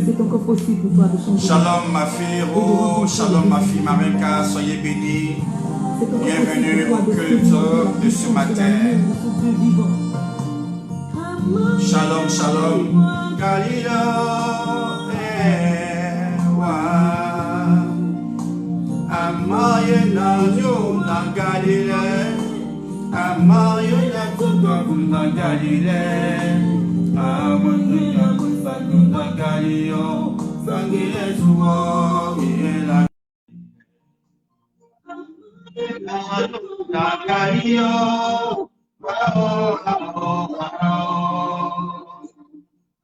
C'est encore possible pour toi de changer. Shalom ma fille Ro, shalom ma fille Marika, soyez bénis. Bienvenue au culte de ce matin. Shalom, shalom. Galileo, Amaye na yo na Galilée, Amaye na kuka na Galilée, Amaye na kuka na Galileo, Sangile suwa ila na Galileo,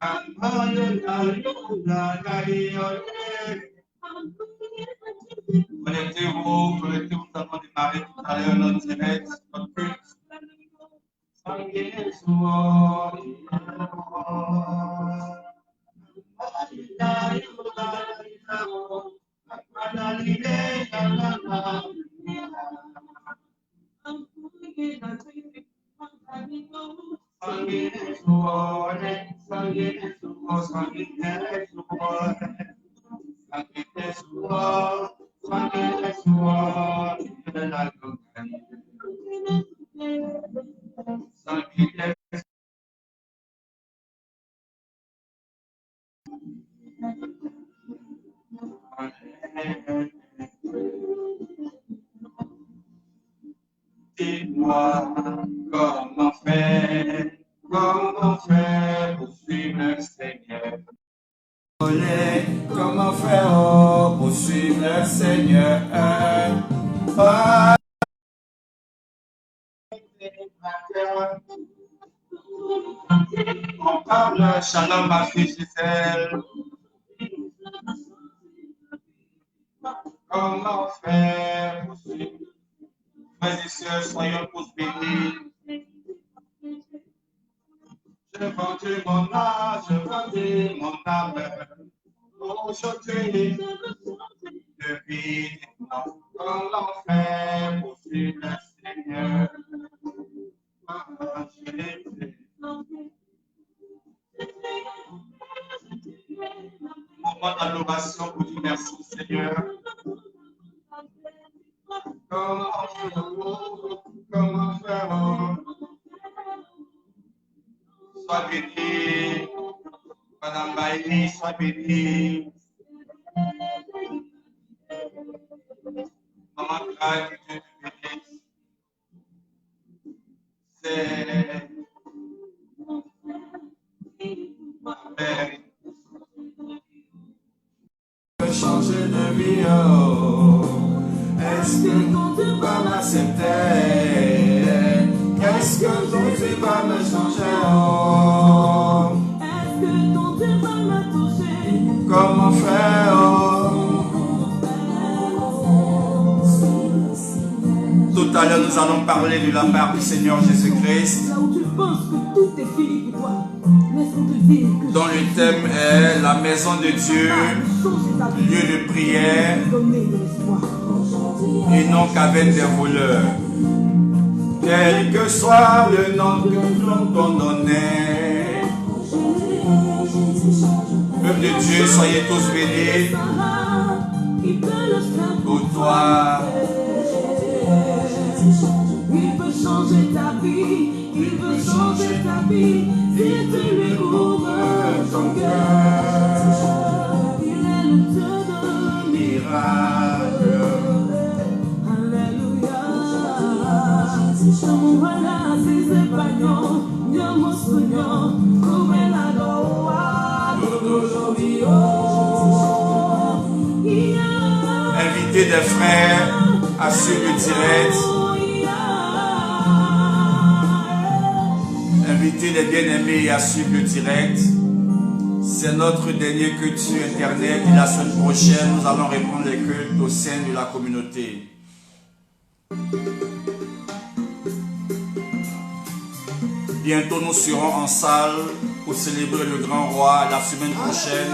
Amaye na yo na Galileo. Connectez-vous, nous avons démarré tout à l'heure notre direct, notre culte. Dis-moi comment faire pour suivre le Seigneur. Comment faire pour suivre le Seigneur? On parle, shalom ma fille Gisèle. Comment faire pour suivre? Frères et sœurs, soyons tous bénis. Je vendis mon âme, je vendis mon âme. Aujourd'hui, je vis comment faire pour suivre le Seigneur. Moment d'adoration pour dire merci Seigneur. Comment faire? Sois béni. Madame Baïli, sois béni. Maman Claire, que Dieu te bénisse. C'est Amen. Changer de vie, oh. Est-ce que Dieu va m'accepter? Est-ce que Dieu va me changer, oh? Est-ce que Dieu va me toucher? Comment faire, oh? Tout à l'heure, nous allons parler de la part du Seigneur Jésus-Christ. Là où tu penses que tout est fini pour toi, laisse-moi te dire que dont le thème est la maison de Dieu, lieu de prière, et non qu'avec des voleurs. Quel que soit le nom que l'on t'en donnait, peuple de Dieu, soyez tous bénis. Pour toi, il peut changer ta vie, il peut changer ta vie, si tu lui ouvres ton cœur. Il est le Dieu de miracle. Alléluia. Somos buenas y español, Dios Señor, come la doa, Invitez des frères à suivre le direct. Invitez les bien-aimés à suivre le direct. C'est notre dernier culte sur Internet et la semaine prochaine, nous allons reprendre les cultes au sein de la communauté. Bientôt, nous serons en salle pour célébrer le grand roi la semaine prochaine.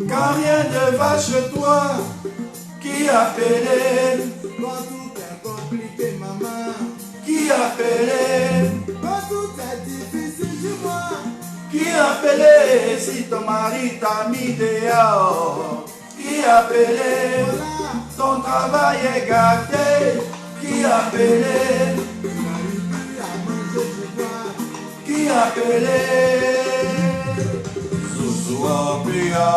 Car rien ne va chez toi qui a appelé quand tout est compliqué. appelé? Quand tout est difficile, dis-moi. Qui a appelé si ton mari t'a mis dehors? Qui a appelé? Ton travail est gâté. Qui a appelé? Qui a appelé? Zouzou au pio,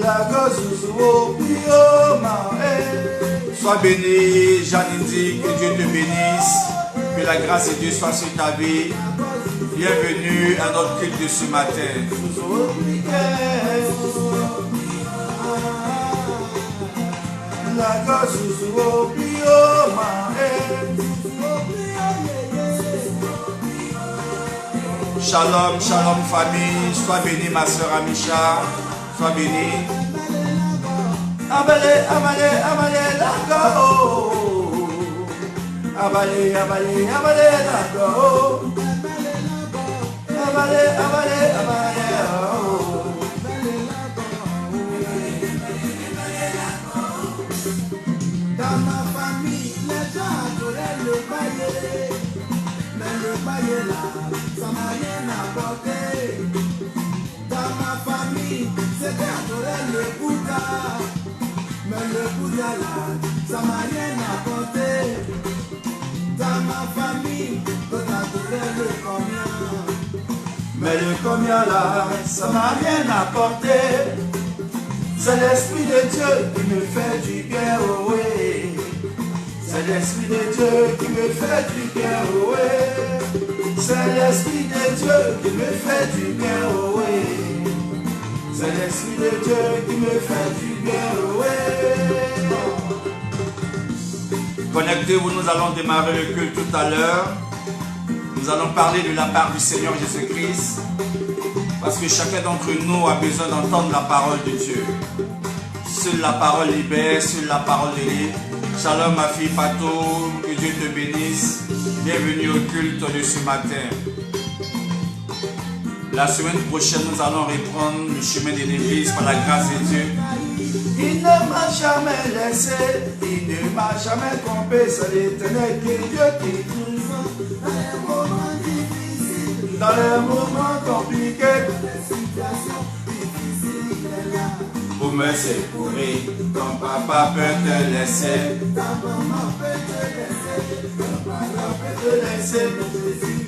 la gosse zouzou au pio, ma. Sois béni, Janine dit, que Dieu te bénisse, que la grâce de Dieu soit sur ta vie. Bienvenue à notre culte de ce matin. La gosse zouzou au pio, ma. Shalom, shalom famille, sois béni ma soeur Amisha, sois béni. Abalé, abalé, abalé, d'accord. Abalé, abalé, abalé, d'accord. Abalé, abalé, abalé, Dans ma famille, les gens adoraient le paillet. Mais le paillet là, ça m'a rien apporté. Dans ma famille, c'était adorer le Bouddha. Mais le Bouddha là, ça m'a rien apporté. Dans ma famille, on adorait le combien. mais le combien là, ça m'a rien apporté. C'est l'Esprit de Dieu qui me fait du bien, oh oui. C'est l'Esprit de Dieu qui me fait du bien, oh oui. C'est l'Esprit de Dieu qui me fait du bien, oh oui. C'est l'Esprit de Dieu qui me fait du bien, oh oui. Connectez-vous, nous allons démarrer le culte tout à l'heure. Nous allons parler de la part du Seigneur Jésus-Christ. Parce que chacun d'entre nous a besoin d'entendre la parole de Dieu. Seule la parole libère, seule la parole délivre. Shalom ma fille Pato, que Dieu te bénisse. Bienvenue au culte de ce matin. La semaine prochaine, nous allons reprendre le chemin de l'église par la grâce de Dieu. Il ne m'a jamais laissé, il ne m'a jamais trompé, c'est l'Éternel qui est Dieu qui nous Dans les moments difficiles, dans les moments compliqués. dans les situations difficiles, il est là. Pour me secourir, ton papa peut te laisser, Ta maman peut te laisser, ton papa peut te laisser. Jésus,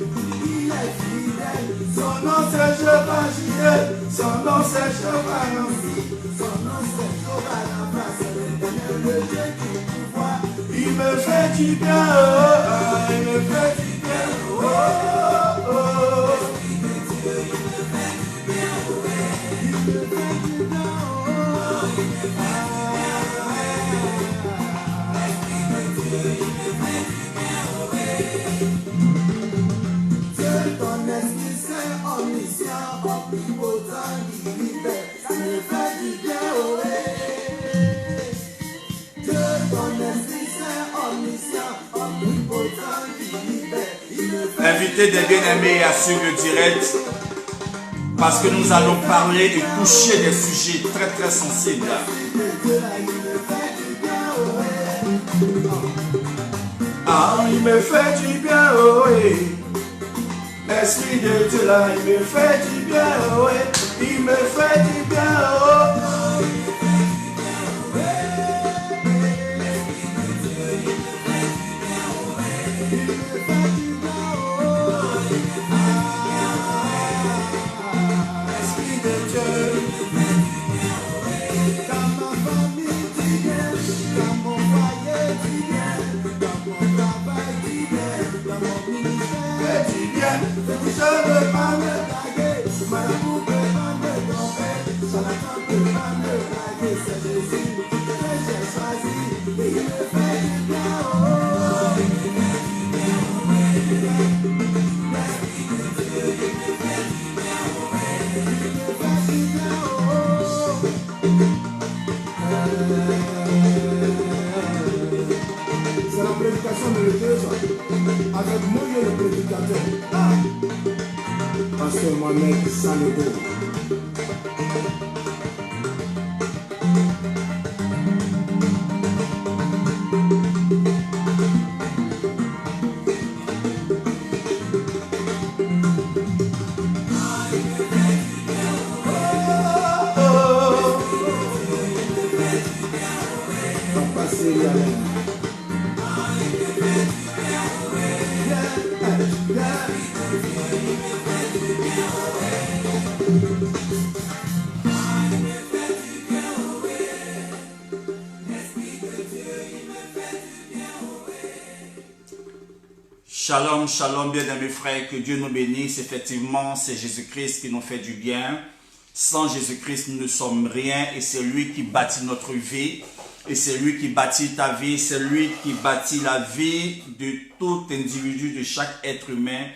il est fidèle. Son nom c'est Jehovah Jireh, son nom c'est Jehovah Nissi. Son nom c'est Jehovah Rapha, c'est l'Éternel, le Dieu qui pourvoit. Il me fait du bien, oh, oh, il me fait du bien, oh, oh, oh. Il me fait du bien, il me fait du bien, Dieu, ton esprit c'est omniscient, omnipotent, illimité, ça me fait du bien, Dieu, ton esprit c'est omniscient, omnipotent, illimité, il me fait. Invitez des bien-aimés à suivre le direct parce que nous allons parler et toucher des sujets très très sensibles. Ah, il me fait du bien, oh oui. Esprit de Dieu là, il me fait du bien, oh oui. Il me fait du bien, oh. Esprit de Dieu. Dans ma famille, tu viens, dans mon foyer, tu viens, dans mon travail, tu viens, dans mon ministère. Fais du bien, je veux pas me Draguer, marabout peut pas me tromper, charlatan peut pas me draguer, c'est Jésus que j'ai choisi, il me fait du bien, oh. Il me fait du bien, oh. L'Esprit de Dieu, il me fait du bien, oh. Il me fait du bien, oh. C'est la prédication de l'Église avec Moïse le prédicateur. Pasteur Mohamed Sanogo. Shalom, shalom, bien-aimés frères, que Dieu nous bénisse. Effectivement, c'est Jésus-Christ qui nous fait du bien. Sans Jésus-Christ, nous ne sommes rien et c'est lui qui bâtit notre vie. Et c'est lui qui bâtit ta vie, c'est lui qui bâtit la vie de tout individu, de chaque être humain.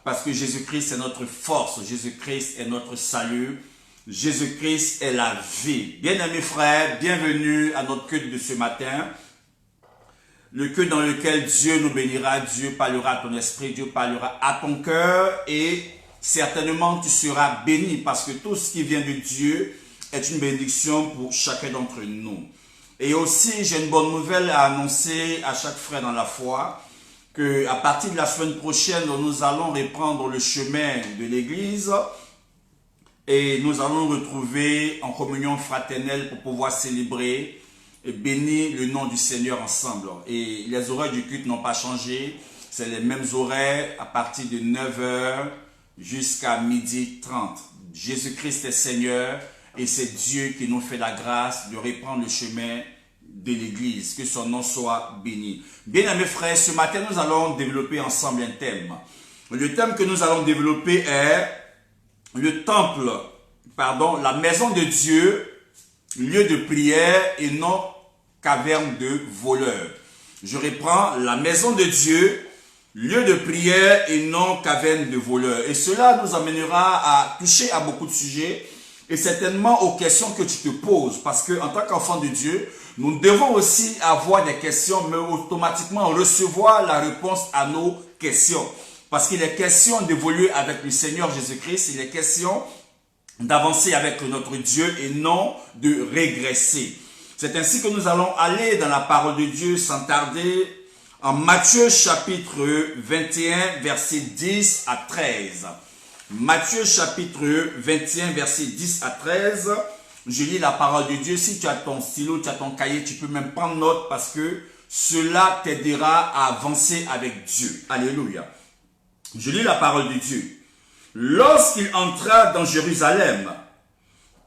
Parce que Jésus-Christ est notre force, Jésus-Christ est notre salut, Jésus-Christ est la vie. Bien-aimés frères, bienvenue à notre culte de ce matin. Le culte dans lequel Dieu nous bénira, Dieu parlera à ton esprit, Dieu parlera à ton cœur et certainement tu seras béni parce que tout ce qui vient de Dieu est une bénédiction pour chacun d'entre nous. Et aussi, j'ai une bonne nouvelle à annoncer à chaque frère dans la foi, que à partir de la semaine prochaine, nous allons reprendre le chemin de l'église et nous allons nous retrouver en communion fraternelle pour pouvoir célébrer et bénir le nom du Seigneur ensemble. Et les horaires du culte n'ont pas changé. C'est les mêmes horaires à partir de 9 h jusqu'à 12h30. Jésus-Christ est Seigneur et c'est Dieu qui nous fait la grâce de reprendre le chemin de l'église. Que son nom soit béni. Bien-aimés frères, ce matin nous allons développer ensemble un thème. Le thème que nous allons développer est le temple, la maison de Dieu, lieu de prière et non caverne de voleurs. Je reprends, la maison de Dieu, lieu de prière et non caverne de voleurs. Et cela nous amènera à toucher à beaucoup de sujets et certainement aux questions que tu te poses. Parce que en tant qu'enfant de Dieu, nous devons aussi avoir des questions, mais automatiquement recevoir la réponse à nos questions. Parce qu'il est question d'évoluer avec le Seigneur Jésus-Christ, il est question d'avancer avec notre Dieu et non de régresser. C'est ainsi que nous allons aller dans la parole de Dieu sans tarder en Matthieu chapitre 21 verset 10 à 13. Matthieu chapitre 21 verset 10 à 13. Je lis la parole de Dieu. Si tu as ton stylo, tu as ton cahier, tu peux même prendre note parce que cela t'aidera à avancer avec Dieu. Alléluia. Je lis la parole de Dieu. Lorsqu'il entra dans Jérusalem,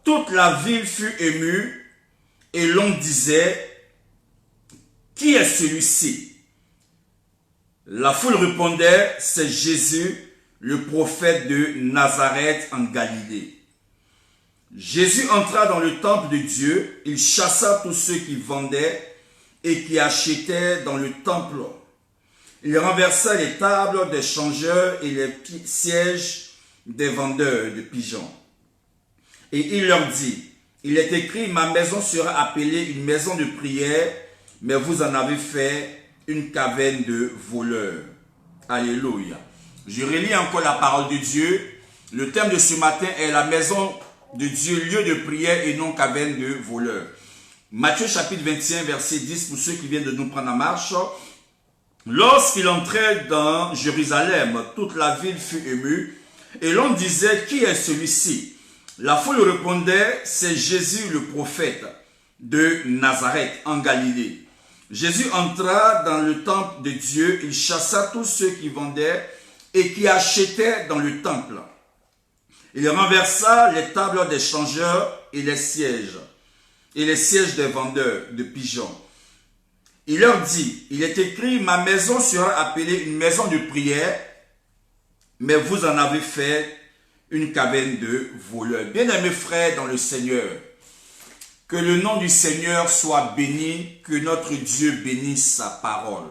toute la ville fut émue et l'on disait, « Qui est celui-ci » La foule répondait, « C'est Jésus, le prophète de Nazareth en Galilée. » Jésus entra dans le temple de Dieu, il chassa tous ceux qui vendaient et qui achetaient dans le temple. Il renversa les tables des changeurs et les sièges des vendeurs de pigeons. Et il leur dit, il est écrit, ma maison sera appelée une maison de prière, mais vous en avez fait une caverne de voleurs. Alléluia. Je relis encore la parole de Dieu. Le thème de ce matin est la maison de Dieu, lieu de prière et non caverne de voleurs. Matthieu chapitre 21, verset 10, pour ceux qui viennent de nous prendre en marche. Lorsqu'il entrait dans Jérusalem, toute la ville fut émue, et l'on disait, qui est celui-ci? La foule répondait, c'est Jésus le prophète de Nazareth en Galilée. Jésus entra dans le temple de Dieu, il chassa tous ceux qui vendaient et qui achetaient dans le temple. Il renversa les tables des changeurs et les sièges des vendeurs de pigeons. Il leur dit, il est écrit, ma maison sera appelée une maison de prière, mais vous en avez fait une caverne de voleurs. Bien-aimés frères dans le Seigneur, que le nom du Seigneur soit béni, que notre Dieu bénisse sa parole.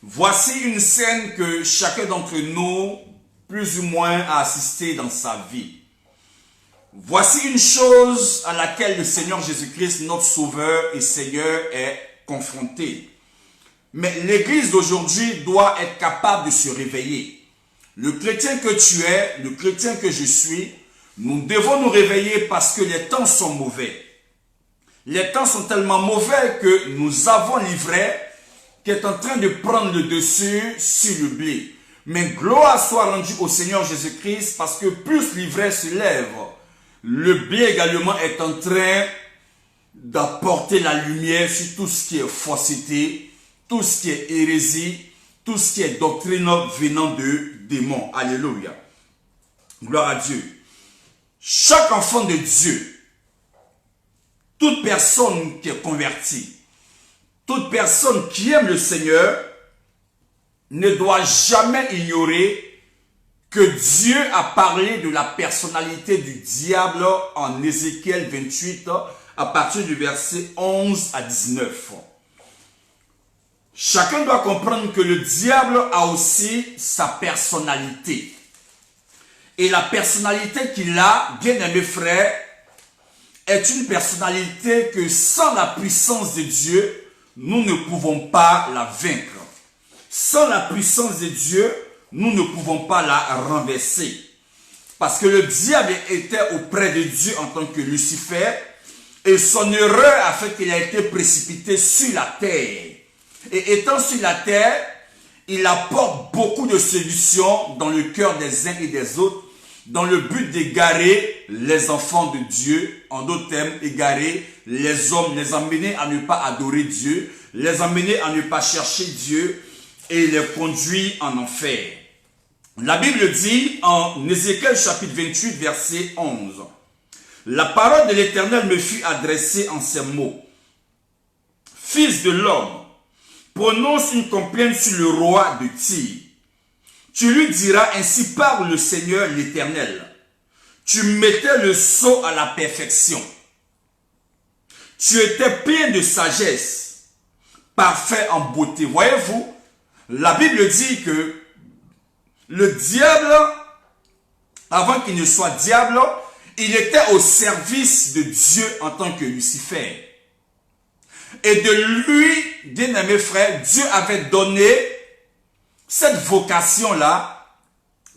Voici une scène que chacun d'entre nous, plus ou moins, a assisté dans sa vie. Voici une chose à laquelle le Seigneur Jésus-Christ, notre Sauveur et Seigneur, est confronté. Mais l'Église d'aujourd'hui doit être capable de se réveiller. Le chrétien que tu es, le chrétien que je suis, nous devons nous réveiller parce que les temps sont mauvais. Les temps sont tellement mauvais que nous avons l'ivraie qui est en train de prendre le dessus sur le blé. Mais gloire soit rendue au Seigneur Jésus-Christ parce que plus l'ivraie se lève, le blé également est en train d'apporter la lumière sur tout ce qui est fausseté, tout ce qui est hérésie, tout ce qui est doctrine venant de démons. Alléluia. Gloire à Dieu. Chaque enfant de Dieu, toute personne qui est convertie, toute personne qui aime le Seigneur, ne doit jamais ignorer que Dieu a parlé de la personnalité du diable en Ézéchiel 28, à partir du verset 11 à 19. Chacun doit comprendre que le diable a aussi sa personnalité. Et la personnalité qu'il a, bien-aimés frères, est une personnalité que sans la puissance de Dieu, nous ne pouvons pas la vaincre. Sans la puissance de Dieu, nous ne pouvons pas la renverser. Parce que le diable était auprès de Dieu en tant que Lucifer, et son erreur a fait qu'il a été précipité sur la terre. Et étant sur la terre, il apporte beaucoup de séduction dans le cœur des uns et des autres, dans le but d'égarer les enfants de Dieu, en d'autres termes, égarer les hommes, les emmener à ne pas adorer Dieu, les emmener à ne pas chercher Dieu et les conduire en enfer. La Bible dit en Ézéchiel chapitre 28, verset 11, « La parole de l'Éternel me fut adressée en ces mots. Fils de l'homme, prononce une complainte sur le roi de Tyr. Tu lui diras, ainsi parle le Seigneur l'Éternel. Tu mettais le sceau à la perfection. Tu étais plein de sagesse, parfait en beauté. » Voyez-vous, la Bible dit que le diable, avant qu'il ne soit diable, il était au service de Dieu en tant que Lucifer. Et de lui, bien-aimés frères, Dieu avait donné cette vocation-là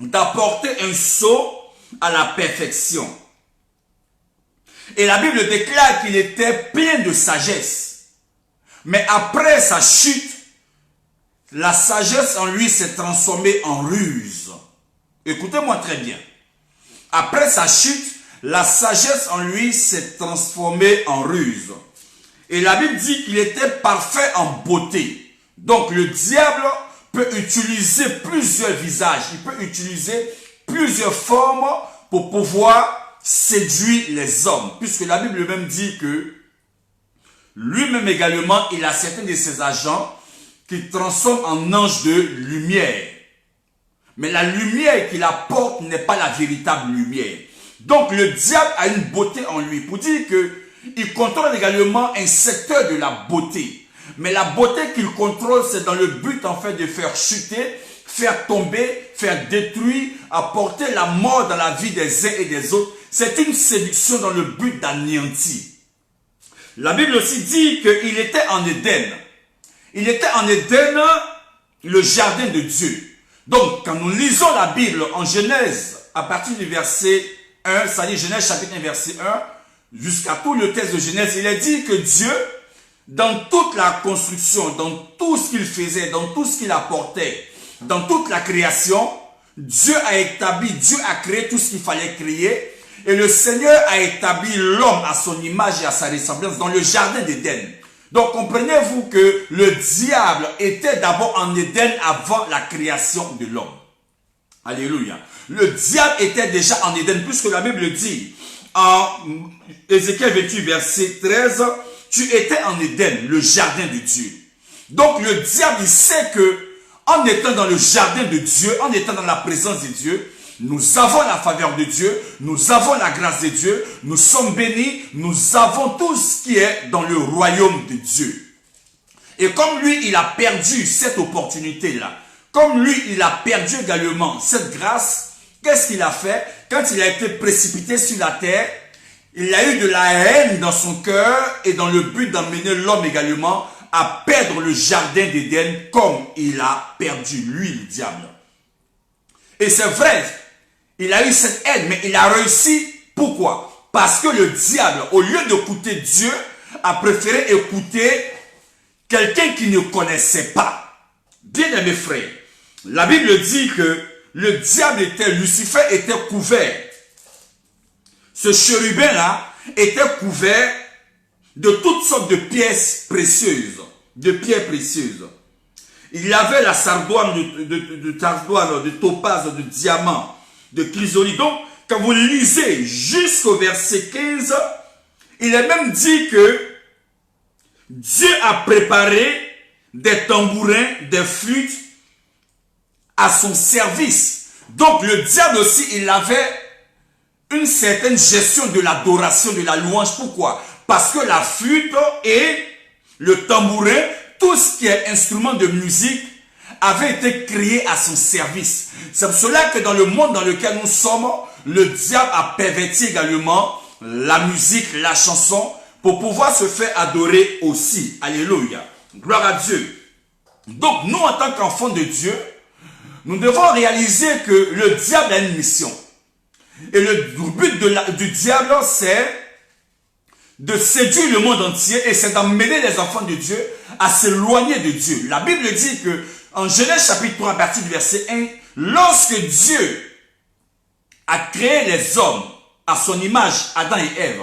d'apporter un sceau à la perfection. Et la Bible déclare qu'il était plein de sagesse. Mais après sa chute, la sagesse en lui s'est transformée en ruse. Écoutez-moi très bien. Après sa chute, la sagesse en lui s'est transformée en ruse. Et la Bible dit qu'il était parfait en beauté. Donc le diable peut utiliser plusieurs visages. Il peut utiliser plusieurs formes pour pouvoir séduire les hommes. Puisque la Bible même dit que lui-même également, il a certains de ses agents qui transforment en anges de lumière. Mais la lumière qu'il apporte n'est pas la véritable lumière. Donc le diable a une beauté en lui. Pour dire qu'il contrôle également un secteur de la beauté. Mais la beauté qu'il contrôle, c'est dans le but en fait de faire chuter, faire tomber, faire détruire, apporter la mort dans la vie des uns et des autres. C'est une séduction dans le but d'anéantir. La Bible aussi dit qu'il était en Éden. Il était en Éden, le jardin de Dieu. Donc, quand nous lisons la Bible en Genèse, à partir du verset 1, c'est-à-dire Genèse chapitre 1, verset 1, jusqu'à tout le texte de Genèse, il est dit que Dieu, dans toute la construction, dans tout ce qu'il faisait, dans tout ce qu'il apportait, dans toute la création, Dieu a établi, Dieu a créé tout ce qu'il fallait créer, et le Seigneur a établi l'homme à son image et à sa ressemblance dans le jardin d'Éden. Donc comprenez-vous que le diable était d'abord en Éden avant la création de l'homme. Alléluia. Le diable était déjà en Éden, puisque la Bible dit en Ézéchiel 28, verset 13, tu étais en Éden, le jardin de Dieu. Donc le diable, il sait que en étant dans le jardin de Dieu, en étant dans la présence de Dieu, nous avons la faveur de Dieu, nous avons la grâce de Dieu, nous sommes bénis, nous avons tout ce qui est dans le royaume de Dieu. Et comme lui, il a perdu cette opportunité-là, comme lui, il a perdu également cette grâce, qu'est-ce qu'il a fait? Quand il a été précipité sur la terre, il a eu de la haine dans son cœur et dans le but d'emmener l'homme également à perdre le jardin d'Éden comme il a perdu, lui, le diable. Et c'est vrai, il a eu cette haine, mais il a réussi. Pourquoi? Parce que le diable, au lieu d'écouter Dieu, a préféré écouter quelqu'un qui ne connaissait pas. Bien aimé frère, la Bible dit que le diable était, Lucifer était couvert. Ce chérubin-là était couvert de toutes sortes de pièces précieuses, de pierres précieuses. Il y avait la sardoine de topaz, de diamant, de chrysolite. Donc, quand vous lisez jusqu'au verset 15, il est même dit que Dieu a préparé des tambourins, des flûtes à son service. Donc, le diable aussi, il avait une certaine gestion de l'adoration, de la louange. Pourquoi? Parce que la flûte et le tambourin, tout ce qui est instrument de musique, avait été créé à son service. C'est pour cela que dans le monde dans lequel nous sommes, le diable a perverti également la musique, la chanson, pour pouvoir se faire adorer aussi. Alléluia. Gloire à Dieu. Donc, nous, en tant qu'enfants de Dieu, nous devons réaliser que le diable a une mission. Et le but du diable, c'est de séduire le monde entier et c'est d'emmener les enfants de Dieu à s'éloigner de Dieu. La Bible dit que en Genèse chapitre 3 à partir du verset 1, lorsque Dieu a créé les hommes à son image, Adam et Ève,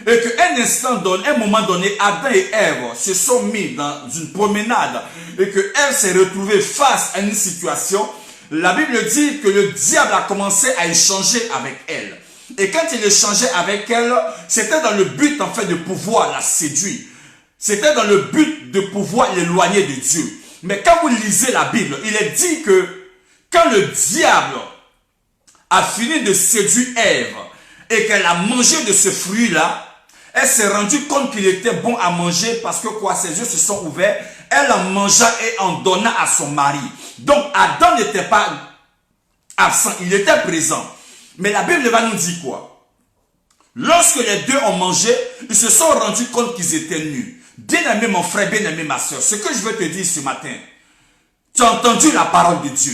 et qu'à un moment donné, Adam et Ève se sont mis dans une promenade et que Ève s'est retrouvée face à une situation, la Bible dit que le diable a commencé à échanger avec elle. Et quand il échangeait avec elle, c'était dans le but en fait de pouvoir la séduire. C'était dans le but de pouvoir l'éloigner de Dieu. Mais quand vous lisez la Bible, il est dit que quand le diable a fini de séduire Ève et qu'elle a mangé de ce fruit-là, elle s'est rendue compte qu'il était bon à manger parce que quoi, ses yeux se sont ouverts, elle en mangea et en donna à son mari. Donc Adam n'était pas absent, il était présent. Mais la Bible va nous dire quoi? Lorsque les deux ont mangé, ils se sont rendus compte qu'ils étaient nus. Bien-aimé mon frère, bien-aimé ma soeur, ce que je veux te dire ce matin, tu as entendu la parole de Dieu.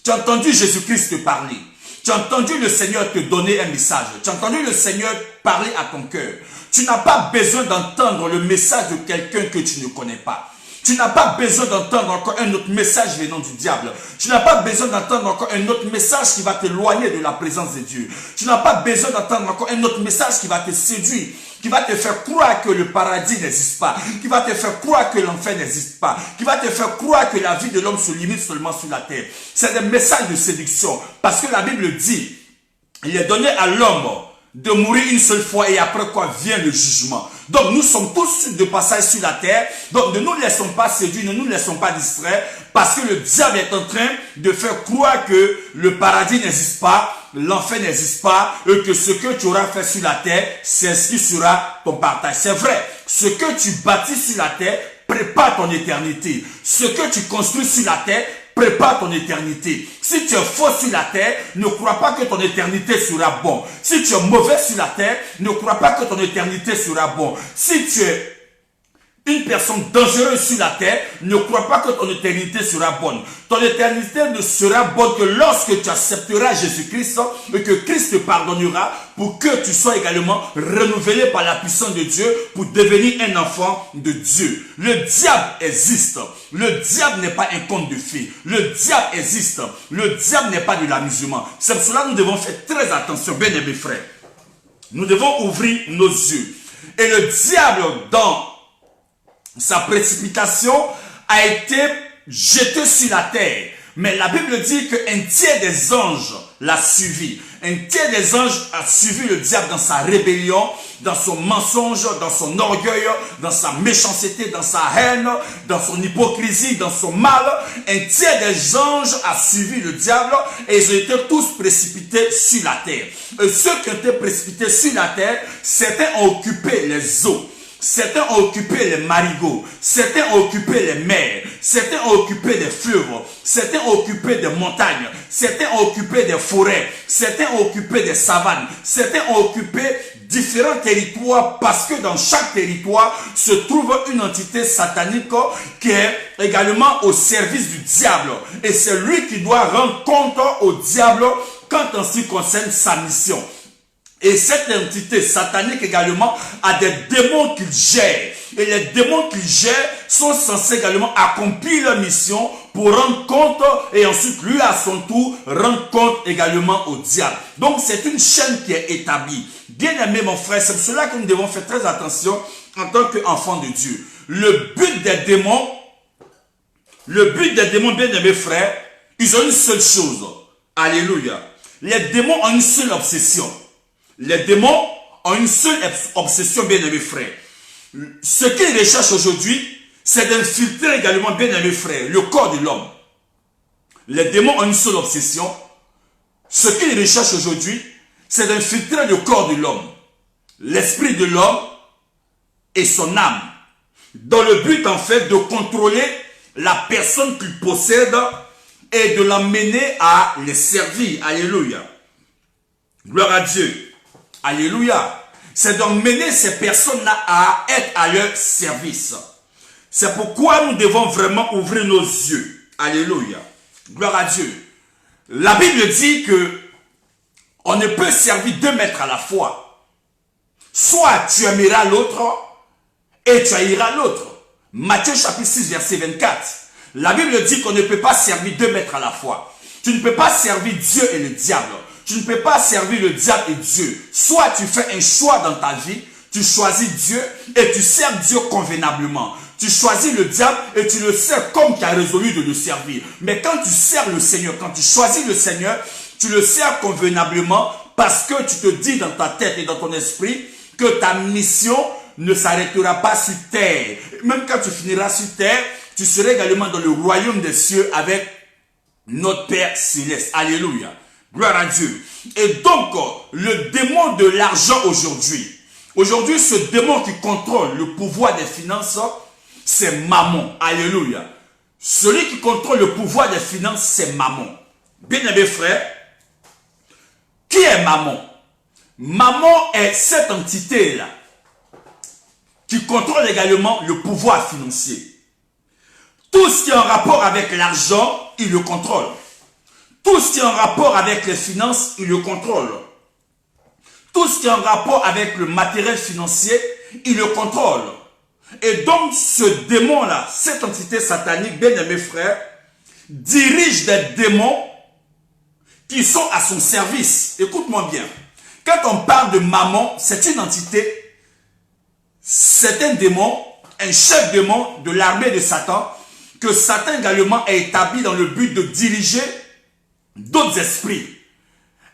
Tu as entendu Jésus-Christ te parler. Tu as entendu le Seigneur te donner un message. Tu as entendu le Seigneur parler à ton cœur. Tu n'as pas besoin d'entendre le message de quelqu'un que tu ne connais pas. Tu n'as pas besoin d'entendre encore un autre message venant du diable. Tu n'as pas besoin d'entendre encore un autre message qui va t'éloigner de la présence de Dieu. Tu n'as pas besoin d'entendre encore un autre message qui va te séduire, qui va te faire croire que le paradis n'existe pas, qui va te faire croire que l'enfer n'existe pas, qui va te faire croire que la vie de l'homme se limite seulement sur la terre. C'est des messages de séduction. Parce que la Bible dit, il est donné à l'homme de mourir une seule fois et après quoi vient le jugement. Donc nous sommes tous de passage sur la terre. Donc ne nous laissons pas séduire, ne nous laissons pas distraire parce que le diable est en train de faire croire que le paradis n'existe pas, l'enfer n'existe pas et que ce que tu auras fait sur la terre, c'est ce qui sera ton partage. C'est vrai, ce que tu bâtis sur la terre prépare ton éternité. Ce que tu construis sur la terre prépare ton éternité. Si tu es faux sur la terre, ne crois pas que ton éternité sera bon. Si tu es mauvais sur la terre, ne crois pas que ton éternité sera bon. Si tu es une personne dangereuse sur la terre, ne crois pas que ton éternité sera bonne. Ton éternité ne sera bonne que lorsque tu accepteras Jésus-Christ et que Christ te pardonnera pour que tu sois également renouvelé par la puissance de Dieu pour devenir un enfant de Dieu. Le diable existe. Le diable n'est pas un conte de fées. Le diable existe. Le diable n'est pas de l'amusement. C'est pour cela que nous devons faire très attention, bien aimés frères. Nous devons ouvrir nos yeux. Et le diable, dans sa précipitation, a été jeté sur la terre. Mais la Bible dit qu'un tiers des anges l'a suivi. Un tiers des anges a suivi le diable dans sa rébellion, dans son mensonge, dans son orgueil, dans sa méchanceté, dans sa haine, dans son hypocrisie, dans son mal. Un tiers des anges a suivi le diable et ils ont été tous précipités sur la terre. Et ceux qui ont été précipités sur la terre, certains ont occupé les eaux. Certains ont occupé les marigots, certains ont occupé les mers, certains ont occupé des fleuves, certains ont occupé des montagnes, certains ont occupé des forêts, certains ont occupé des savanes, certains ont occupé différents territoires parce que dans chaque territoire se trouve une entité satanique qui est également au service du diable. Et c'est lui qui doit rendre compte au diable quand en ce qui concerne sa mission. Et cette entité satanique également a des démons qu'il gère. Et les démons qu'il gère sont censés également accomplir leur mission pour rendre compte et ensuite lui à son tour rendre compte également au diable. Donc c'est une chaîne qui est établie. Bien aimé mon frère, c'est pour cela que nous devons faire très attention en tant qu'enfant de Dieu. Le but des démons, bien aimés frères, ils ont une seule chose. Alléluia. Les démons ont une seule obsession. Les démons ont une seule obsession, bien aimés frères. Ce qu'ils recherchent aujourd'hui, c'est d'infiltrer également, bien aimés frères, le corps de l'homme. Les démons ont une seule obsession. Ce qu'ils recherchent aujourd'hui, c'est d'infiltrer le corps de l'homme, l'esprit de l'homme et son âme, dans le but en fait de contrôler la personne qu'il possède et de l'amener à les servir. Alléluia. Gloire à Dieu. Alléluia. C'est d'emmener ces personnes-là à être à leur service. C'est pourquoi nous devons vraiment ouvrir nos yeux. Alléluia. Gloire à Dieu. La Bible dit que on ne peut servir 2 maîtres à la fois. Soit tu aimeras l'autre et tu haïras l'autre. Matthieu chapitre 6 verset 24. La Bible dit qu'on ne peut pas servir 2 maîtres à la fois. Tu ne peux pas servir Dieu et le diable. Tu ne peux pas servir le diable et Dieu. Soit tu fais un choix dans ta vie, tu choisis Dieu et tu sers Dieu convenablement. Tu choisis le diable et tu le sers comme tu as résolu de le servir. Mais quand tu sers le Seigneur, quand tu choisis le Seigneur, tu le sers convenablement parce que tu te dis dans ta tête et dans ton esprit que ta mission ne s'arrêtera pas sur terre. Même quand tu finiras sur terre, tu seras également dans le royaume des cieux avec notre Père céleste. Alléluia. Gloire à Dieu. Et donc, le démon de l'argent aujourd'hui, ce démon qui contrôle le pouvoir des finances, c'est Mammon. Alléluia. Celui qui contrôle le pouvoir des finances, c'est Mammon. Bien-aimés frères, qui est Mammon? Mammon est cette entité-là qui contrôle également le pouvoir financier. Tout ce qui est en rapport avec l'argent, il le contrôle. Tout ce qui est en rapport avec les finances, il le contrôle. Tout ce qui est en rapport avec le matériel financier, il le contrôle. Et donc, ce démon-là, cette entité satanique, bien aimés frères, dirige des démons qui sont à son service. Écoute-moi bien. Quand on parle de Mammon, c'est une entité, c'est un démon, un chef démon de l'armée de Satan, que Satan également a établi dans le but de diriger d'autres esprits.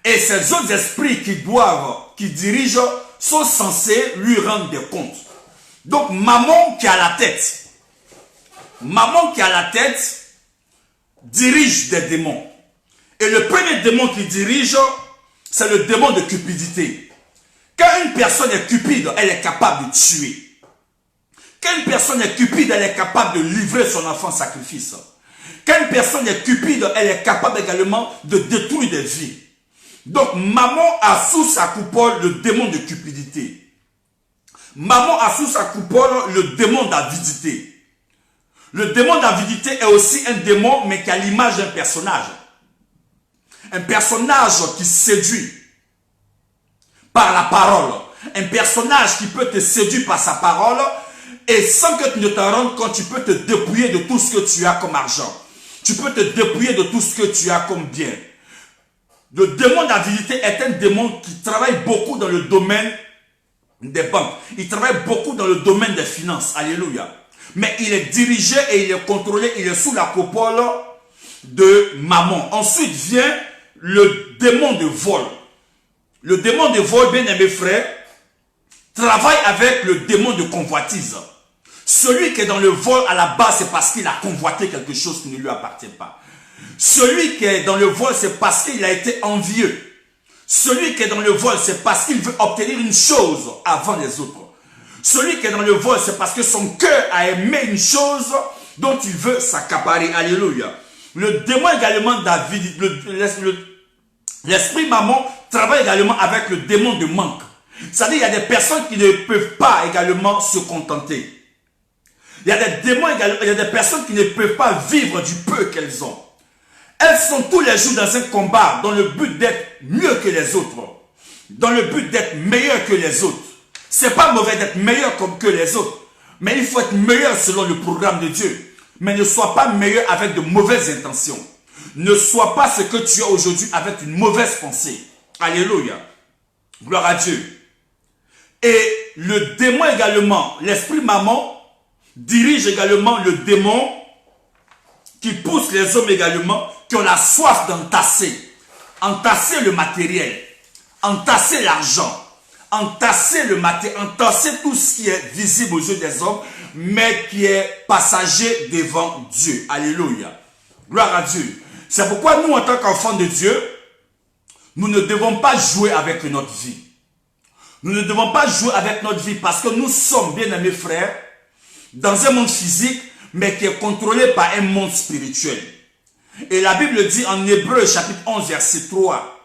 Et ces autres esprits qui dirigent, sont censés lui rendre des comptes. Donc, Mammon qui a la tête. Mammon qui a la tête dirige des démons. Et le premier démon qui dirige, c'est le démon de cupidité. Quand une personne est cupide, elle est capable de tuer. Quand une personne est cupide, elle est capable de livrer son enfant en sacrifice. Quand une personne est cupide, elle est capable également de détruire des vies. Donc, Mammon a sous sa coupole le démon de cupidité. Mammon a sous sa coupole le démon d'avidité. Le démon d'avidité est aussi un démon, mais qui a l'image d'un personnage. Un personnage qui séduit par la parole. Un personnage qui peut te séduire par sa parole et sans que tu ne t'en rendes compte, tu peux te dépouiller de tout ce que tu as comme argent. Tu peux te dépouiller de tout ce que tu as comme bien. Le démon d'avidité est un démon qui travaille beaucoup dans le domaine des banques. Il travaille beaucoup dans le domaine des finances. Alléluia. Mais il est dirigé et il est contrôlé, il est sous la coupole de Mammon. Ensuite vient le démon de vol. Le démon de vol, bien aimés frères, travaille avec le démon de convoitise. Celui qui est dans le vol à la base, c'est parce qu'il a convoité quelque chose qui ne lui appartient pas. Celui qui est dans le vol, c'est parce qu'il a été envieux. Celui qui est dans le vol, c'est parce qu'il veut obtenir une chose avant les autres. Celui qui est dans le vol, c'est parce que son cœur a aimé une chose dont il veut s'accaparer. Alléluia. Le démon également David, l'esprit Mammon travaille également avec le démon de manque. C'est-à-dire qu'il y a des personnes qui ne peuvent pas également se contenter. Il y a des démons également, il y a des personnes qui ne peuvent pas vivre du peu qu'elles ont. Elles sont tous les jours dans un combat dans le but d'être mieux que les autres. Dans le but d'être meilleur que les autres. C'est pas mauvais d'être meilleur comme que les autres. Mais il faut être meilleur selon le programme de Dieu. Mais ne sois pas meilleur avec de mauvaises intentions. Ne sois pas ce que tu es aujourd'hui avec une mauvaise pensée. Alléluia. Gloire à Dieu. Et le démon également, l'esprit maman, dirige également le démon qui pousse les hommes également qui ont la soif d'entasser. Entasser le matériel, entasser l'argent, entasser le matériel, entasser tout ce qui est visible aux yeux des hommes, mais qui est passager devant Dieu. Alléluia. Gloire à Dieu. C'est pourquoi nous, en tant qu'enfants de Dieu, nous ne devons pas jouer avec notre vie. Nous ne devons pas jouer avec notre vie parce que nous sommes, bien-aimés frères, dans un monde physique, mais qui est contrôlé par un monde spirituel. Et la Bible dit en Hébreux chapitre 11 verset 3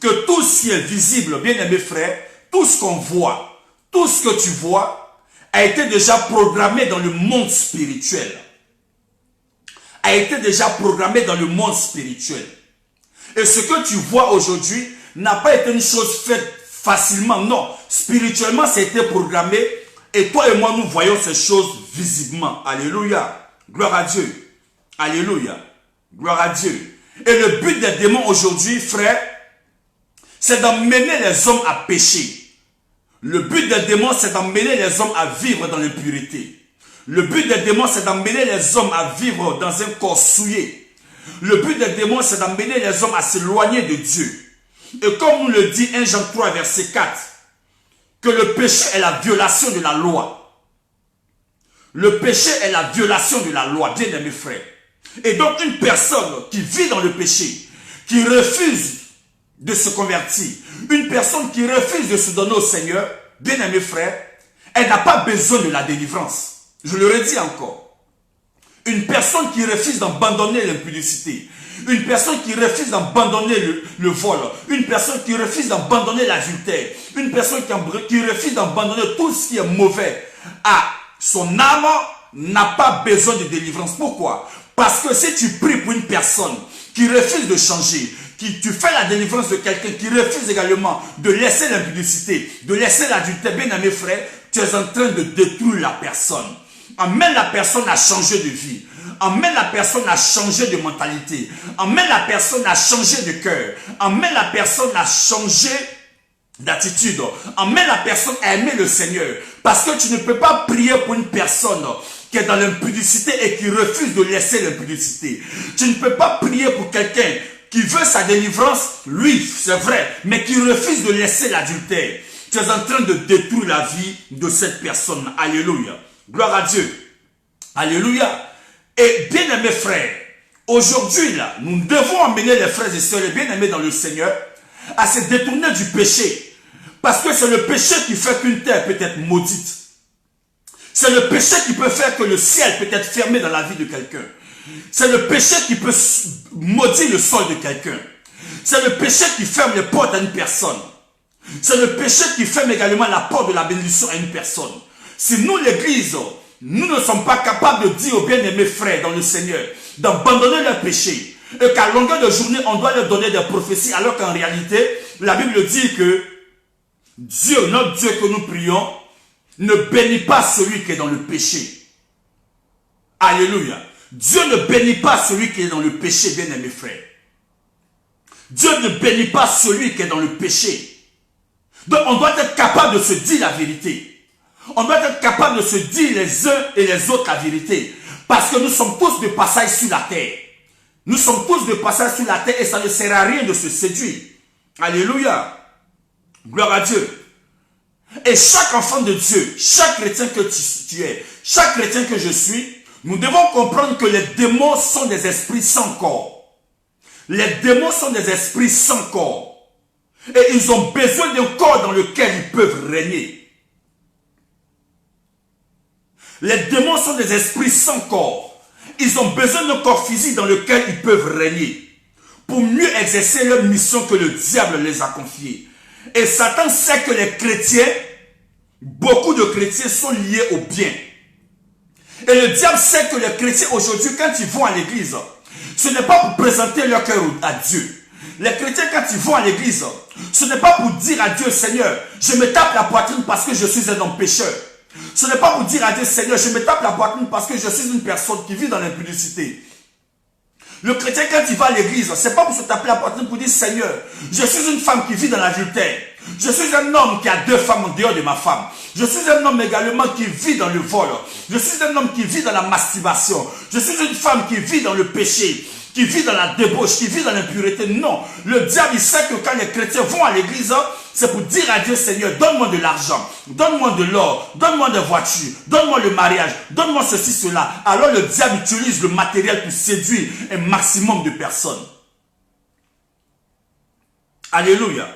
que tout ce qui est visible, bien-aimés frères, tout ce qu'on voit, tout ce que tu vois a été déjà programmé dans le monde spirituel. A été déjà programmé dans le monde spirituel. Et ce que tu vois aujourd'hui n'a pas été une chose faite facilement, non. Spirituellement, ça a été programmé et toi et moi, nous voyons ces choses visiblement. Alléluia. Gloire à Dieu. Alléluia. Gloire à Dieu. Et le but des démons aujourd'hui, frère, c'est d'emmener les hommes à pécher. Le but des démons, c'est d'emmener les hommes à vivre dans l'impurité. Le but des démons, c'est d'emmener les hommes à vivre dans un corps souillé. Le but des démons, c'est d'emmener les hommes à s'éloigner de Dieu. Et comme nous le dit 1 Jean 3, verset 4, que le péché est la violation de la loi. Le péché est la violation de la loi, bien aimés frères. Et donc une personne qui vit dans le péché, qui refuse de se convertir, une personne qui refuse de se donner au Seigneur, bien aimés frères, elle n'a pas besoin de la délivrance. Je le redis encore. Une personne qui refuse d'abandonner l'impudicité, une personne qui refuse d'abandonner le vol, une personne qui refuse d'abandonner l'adultère, une personne qui refuse d'abandonner tout ce qui est mauvais à son âme n'a pas besoin de délivrance. Pourquoi? Parce que si tu pries pour une personne qui refuse de changer, tu fais la délivrance de quelqu'un qui refuse également de laisser l'impudicité, de laisser l'adultère, bien aimé frère, tu es en train de détruire la personne. Emmène la personne à changer de vie. Emmène la personne à changer de mentalité. Emmène la personne à changer de cœur. Emmène la personne à changer d'attitude. Emmène la personne à aimer le Seigneur. Parce que tu ne peux pas prier pour une personne qui est dans l'impudicité et qui refuse de laisser l'impudicité. Tu ne peux pas prier pour quelqu'un qui veut sa délivrance, lui, c'est vrai, mais qui refuse de laisser l'adultère. Tu es en train de détruire la vie de cette personne. Alléluia. Gloire à Dieu. Alléluia. Et bien aimés frères, aujourd'hui là, nous devons emmener les frères et sœurs, les bien-aimés dans le Seigneur, à se détourner du péché. Parce que c'est le péché qui fait qu'une terre peut être maudite. C'est le péché qui peut faire que le ciel peut être fermé dans la vie de quelqu'un. C'est le péché qui peut maudire le sol de quelqu'un. C'est le péché qui ferme les portes à une personne. C'est le péché qui ferme également la porte de la bénédiction à une personne. Si nous, l'Église, nous ne sommes pas capables de dire aux bien-aimés frères dans le Seigneur d'abandonner leur péché et qu'à longueur de journée, on doit leur donner des prophéties alors qu'en réalité, la Bible dit que Dieu, notre Dieu que nous prions, ne bénit pas celui qui est dans le péché. Alléluia. Dieu ne bénit pas celui qui est dans le péché, bien-aimés frères. Dieu ne bénit pas celui qui est dans le péché. Donc on doit être capable de se dire la vérité. On doit être capable de se dire les uns et les autres la vérité. Parce que nous sommes tous de passage sur la terre. Nous sommes tous de passage sur la terre et ça ne sert à rien de se séduire. Alléluia. Gloire à Dieu. Et chaque enfant de Dieu, chaque chrétien que tu es, chaque chrétien que je suis, nous devons comprendre que les démons sont des esprits sans corps. Les démons sont des esprits sans corps. Et ils ont besoin d'un corps dans lequel ils peuvent régner. Les démons sont des esprits sans corps. Ils ont besoin d'un corps physique dans lequel ils peuvent régner. Pour mieux exercer leur mission que le diable les a confiée. Et Satan sait que les chrétiens, beaucoup de chrétiens sont liés au bien. Et le diable sait que les chrétiens aujourd'hui, quand ils vont à l'église, ce n'est pas pour présenter leur cœur à Dieu. Les chrétiens, quand ils vont à l'église, ce n'est pas pour dire à Dieu, Seigneur, je me tape la poitrine parce que je suis un homme pécheur. Ce n'est pas pour dire à Dieu, Seigneur, je me tape la poitrine parce que je suis une personne qui vit dans l'impudicité. Le chrétien, quand il va à l'église, ce n'est pas pour se taper la poitrine pour dire, Seigneur, je suis une femme qui vit dans l'adultère. Je suis un homme qui a 2 femmes en dehors de ma femme. Je suis un homme également qui vit dans le vol. Je suis un homme qui vit dans la masturbation. Je suis une femme qui vit dans le péché, qui vit dans la débauche, qui vit dans l'impureté. Non, le diable, il sait que quand les chrétiens vont à l'église, c'est pour dire à Dieu, Seigneur, donne-moi de l'argent, donne-moi de l'or, donne-moi des voitures, donne-moi le mariage, donne-moi ceci, cela. Alors le diable utilise le matériel pour séduire un maximum de personnes. Alléluia.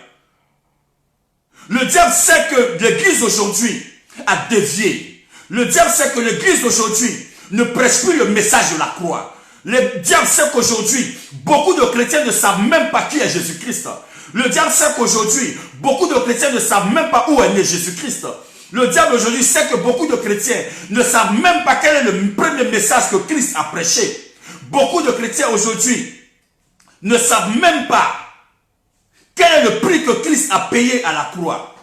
Le diable sait que l'église aujourd'hui a dévié. Le diable sait que l'église aujourd'hui ne prêche plus le message de la croix. Le diable sait qu'aujourd'hui, beaucoup de chrétiens ne savent même pas qui est Jésus-Christ. Le diable sait qu'aujourd'hui, beaucoup de chrétiens ne savent même pas où est né Jésus-Christ. Le diable aujourd'hui sait que beaucoup de chrétiens ne savent même pas quel est le premier message que Christ a prêché. Beaucoup de chrétiens aujourd'hui ne savent même pas quel est le prix que Christ a payé à la croix.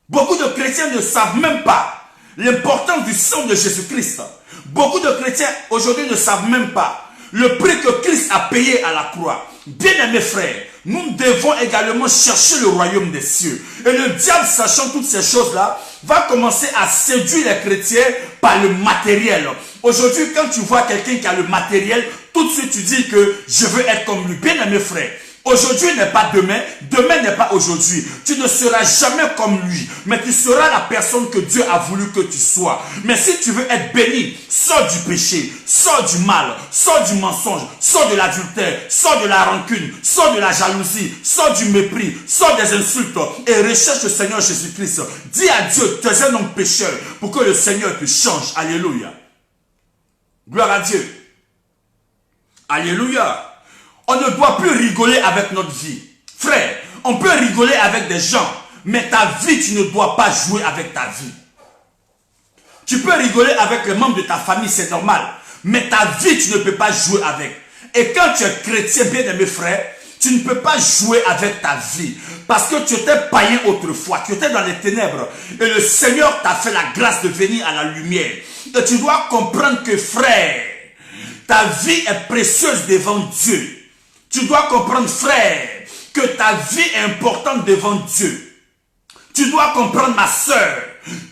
Beaucoup de chrétiens ne savent même pas l'importance du sang de Jésus-Christ. Beaucoup de chrétiens aujourd'hui ne savent même pas le prix que Christ a payé à la croix. Bien-aimés frères, nous devons également chercher le royaume des cieux. Et le diable, sachant toutes ces choses-là, va commencer à séduire les chrétiens par le matériel. Aujourd'hui, quand tu vois quelqu'un qui a le matériel, tout de suite tu dis que je veux être comme lui. Bien-aimés frères, aujourd'hui n'est pas demain, demain n'est pas aujourd'hui. Tu ne seras jamais comme lui, mais tu seras la personne que Dieu a voulu que tu sois. Mais si tu veux être béni, sors du péché, sors du mal, sors du mensonge, sors de l'adultère, sors de la rancune, sors de la jalousie, sors du mépris, sors des insultes et recherche le Seigneur Jésus-Christ. Dis à Dieu, tu es un homme pécheur pour que le Seigneur te change. Alléluia. Gloire à Dieu. Alléluia. On ne doit plus rigoler avec notre vie. Frère, on peut rigoler avec des gens, mais ta vie, tu ne dois pas jouer avec ta vie. Tu peux rigoler avec les membres de ta famille, c'est normal. Mais ta vie, tu ne peux pas jouer avec. Et quand tu es chrétien, bien-aimé frère, tu ne peux pas jouer avec ta vie. Parce que tu étais païen autrefois, tu étais dans les ténèbres. Et le Seigneur t'a fait la grâce de venir à la lumière. Et tu dois comprendre que frère, ta vie est précieuse devant Dieu. Tu dois comprendre, frère, que ta vie est importante devant Dieu. Tu dois comprendre, ma soeur,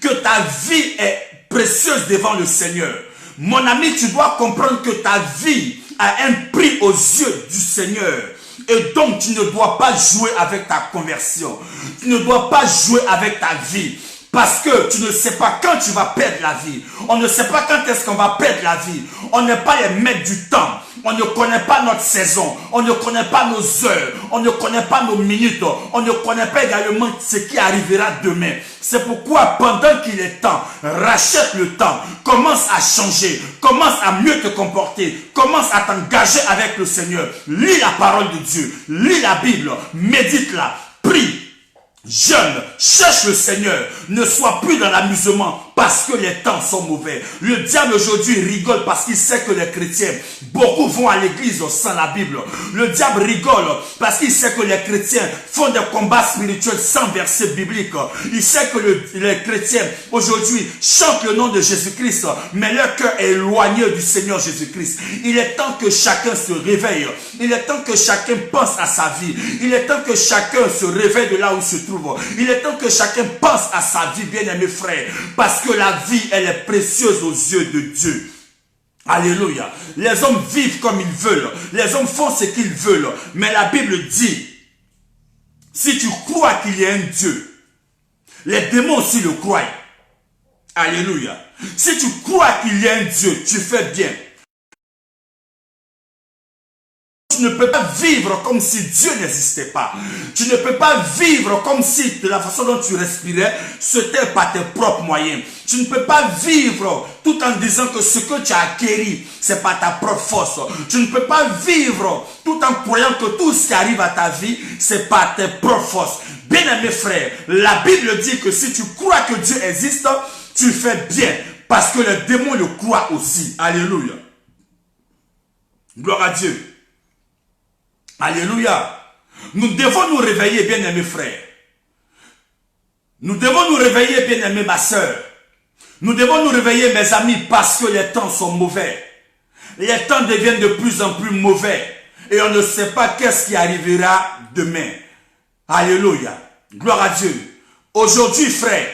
que ta vie est précieuse devant le Seigneur. Mon ami, tu dois comprendre que ta vie a un prix aux yeux du Seigneur. Et donc, tu ne dois pas jouer avec ta conversion. Tu ne dois pas jouer avec ta vie. Parce que tu ne sais pas quand tu vas perdre la vie. On ne sait pas quand est-ce qu'on va perdre la vie. On n'est pas les maîtres du temps. On ne connaît pas notre saison. On ne connaît pas nos heures. On ne connaît pas nos minutes. On ne connaît pas également ce qui arrivera demain. C'est pourquoi pendant qu'il est temps, rachète le temps. Commence à changer. Commence à mieux te comporter. Commence à t'engager avec le Seigneur. Lis la parole de Dieu. Lis la Bible. Médite-la. Prie. Jeune, cherche le Seigneur, ne sois plus dans l'amusement parce que les temps sont mauvais. Le diable aujourd'hui rigole parce qu'il sait que les chrétiens, beaucoup vont à l'église sans la Bible. Le diable rigole parce qu'il sait que les chrétiens font des combats spirituels sans verset biblique. Il sait que les chrétiens aujourd'hui chantent le nom de Jésus-Christ, mais leur cœur est éloigné du Seigneur Jésus-Christ. Il est temps que chacun se réveille. Il est temps que chacun pense à sa vie. Il est temps que chacun se réveille de là où il se trouve. Il est temps que chacun pense à sa vie, bien-aimé frère, parce que la vie, elle est précieuse aux yeux de Dieu. Alléluia. Les hommes vivent comme ils veulent. Les hommes font ce qu'ils veulent. Mais la Bible dit, si tu crois qu'il y a un Dieu, les démons aussi le croient. Alléluia. Si tu crois qu'il y a un Dieu, tu fais bien. Tu ne peux pas vivre comme si Dieu n'existait pas. Tu ne peux pas vivre comme si de la façon dont tu respirais, c'était par tes propres moyens. Tu ne peux pas vivre tout en disant que ce que tu as acquis, c'est par ta propre force. Tu ne peux pas vivre tout en croyant que tout ce qui arrive à ta vie, c'est par tes propres forces. Bien-aimés frères, la Bible dit que si tu crois que Dieu existe, tu fais bien. Parce que les démons le croient aussi. Alléluia. Gloire à Dieu. Alléluia. Nous devons nous réveiller, bien-aimés frères. Nous devons nous réveiller, bien-aimés ma soeur. Nous devons nous réveiller, mes amis, parce que les temps sont mauvais. Les temps deviennent de plus en plus mauvais. Et on ne sait pas qu'est-ce qui arrivera demain. Alléluia. Gloire à Dieu. Aujourd'hui, frère,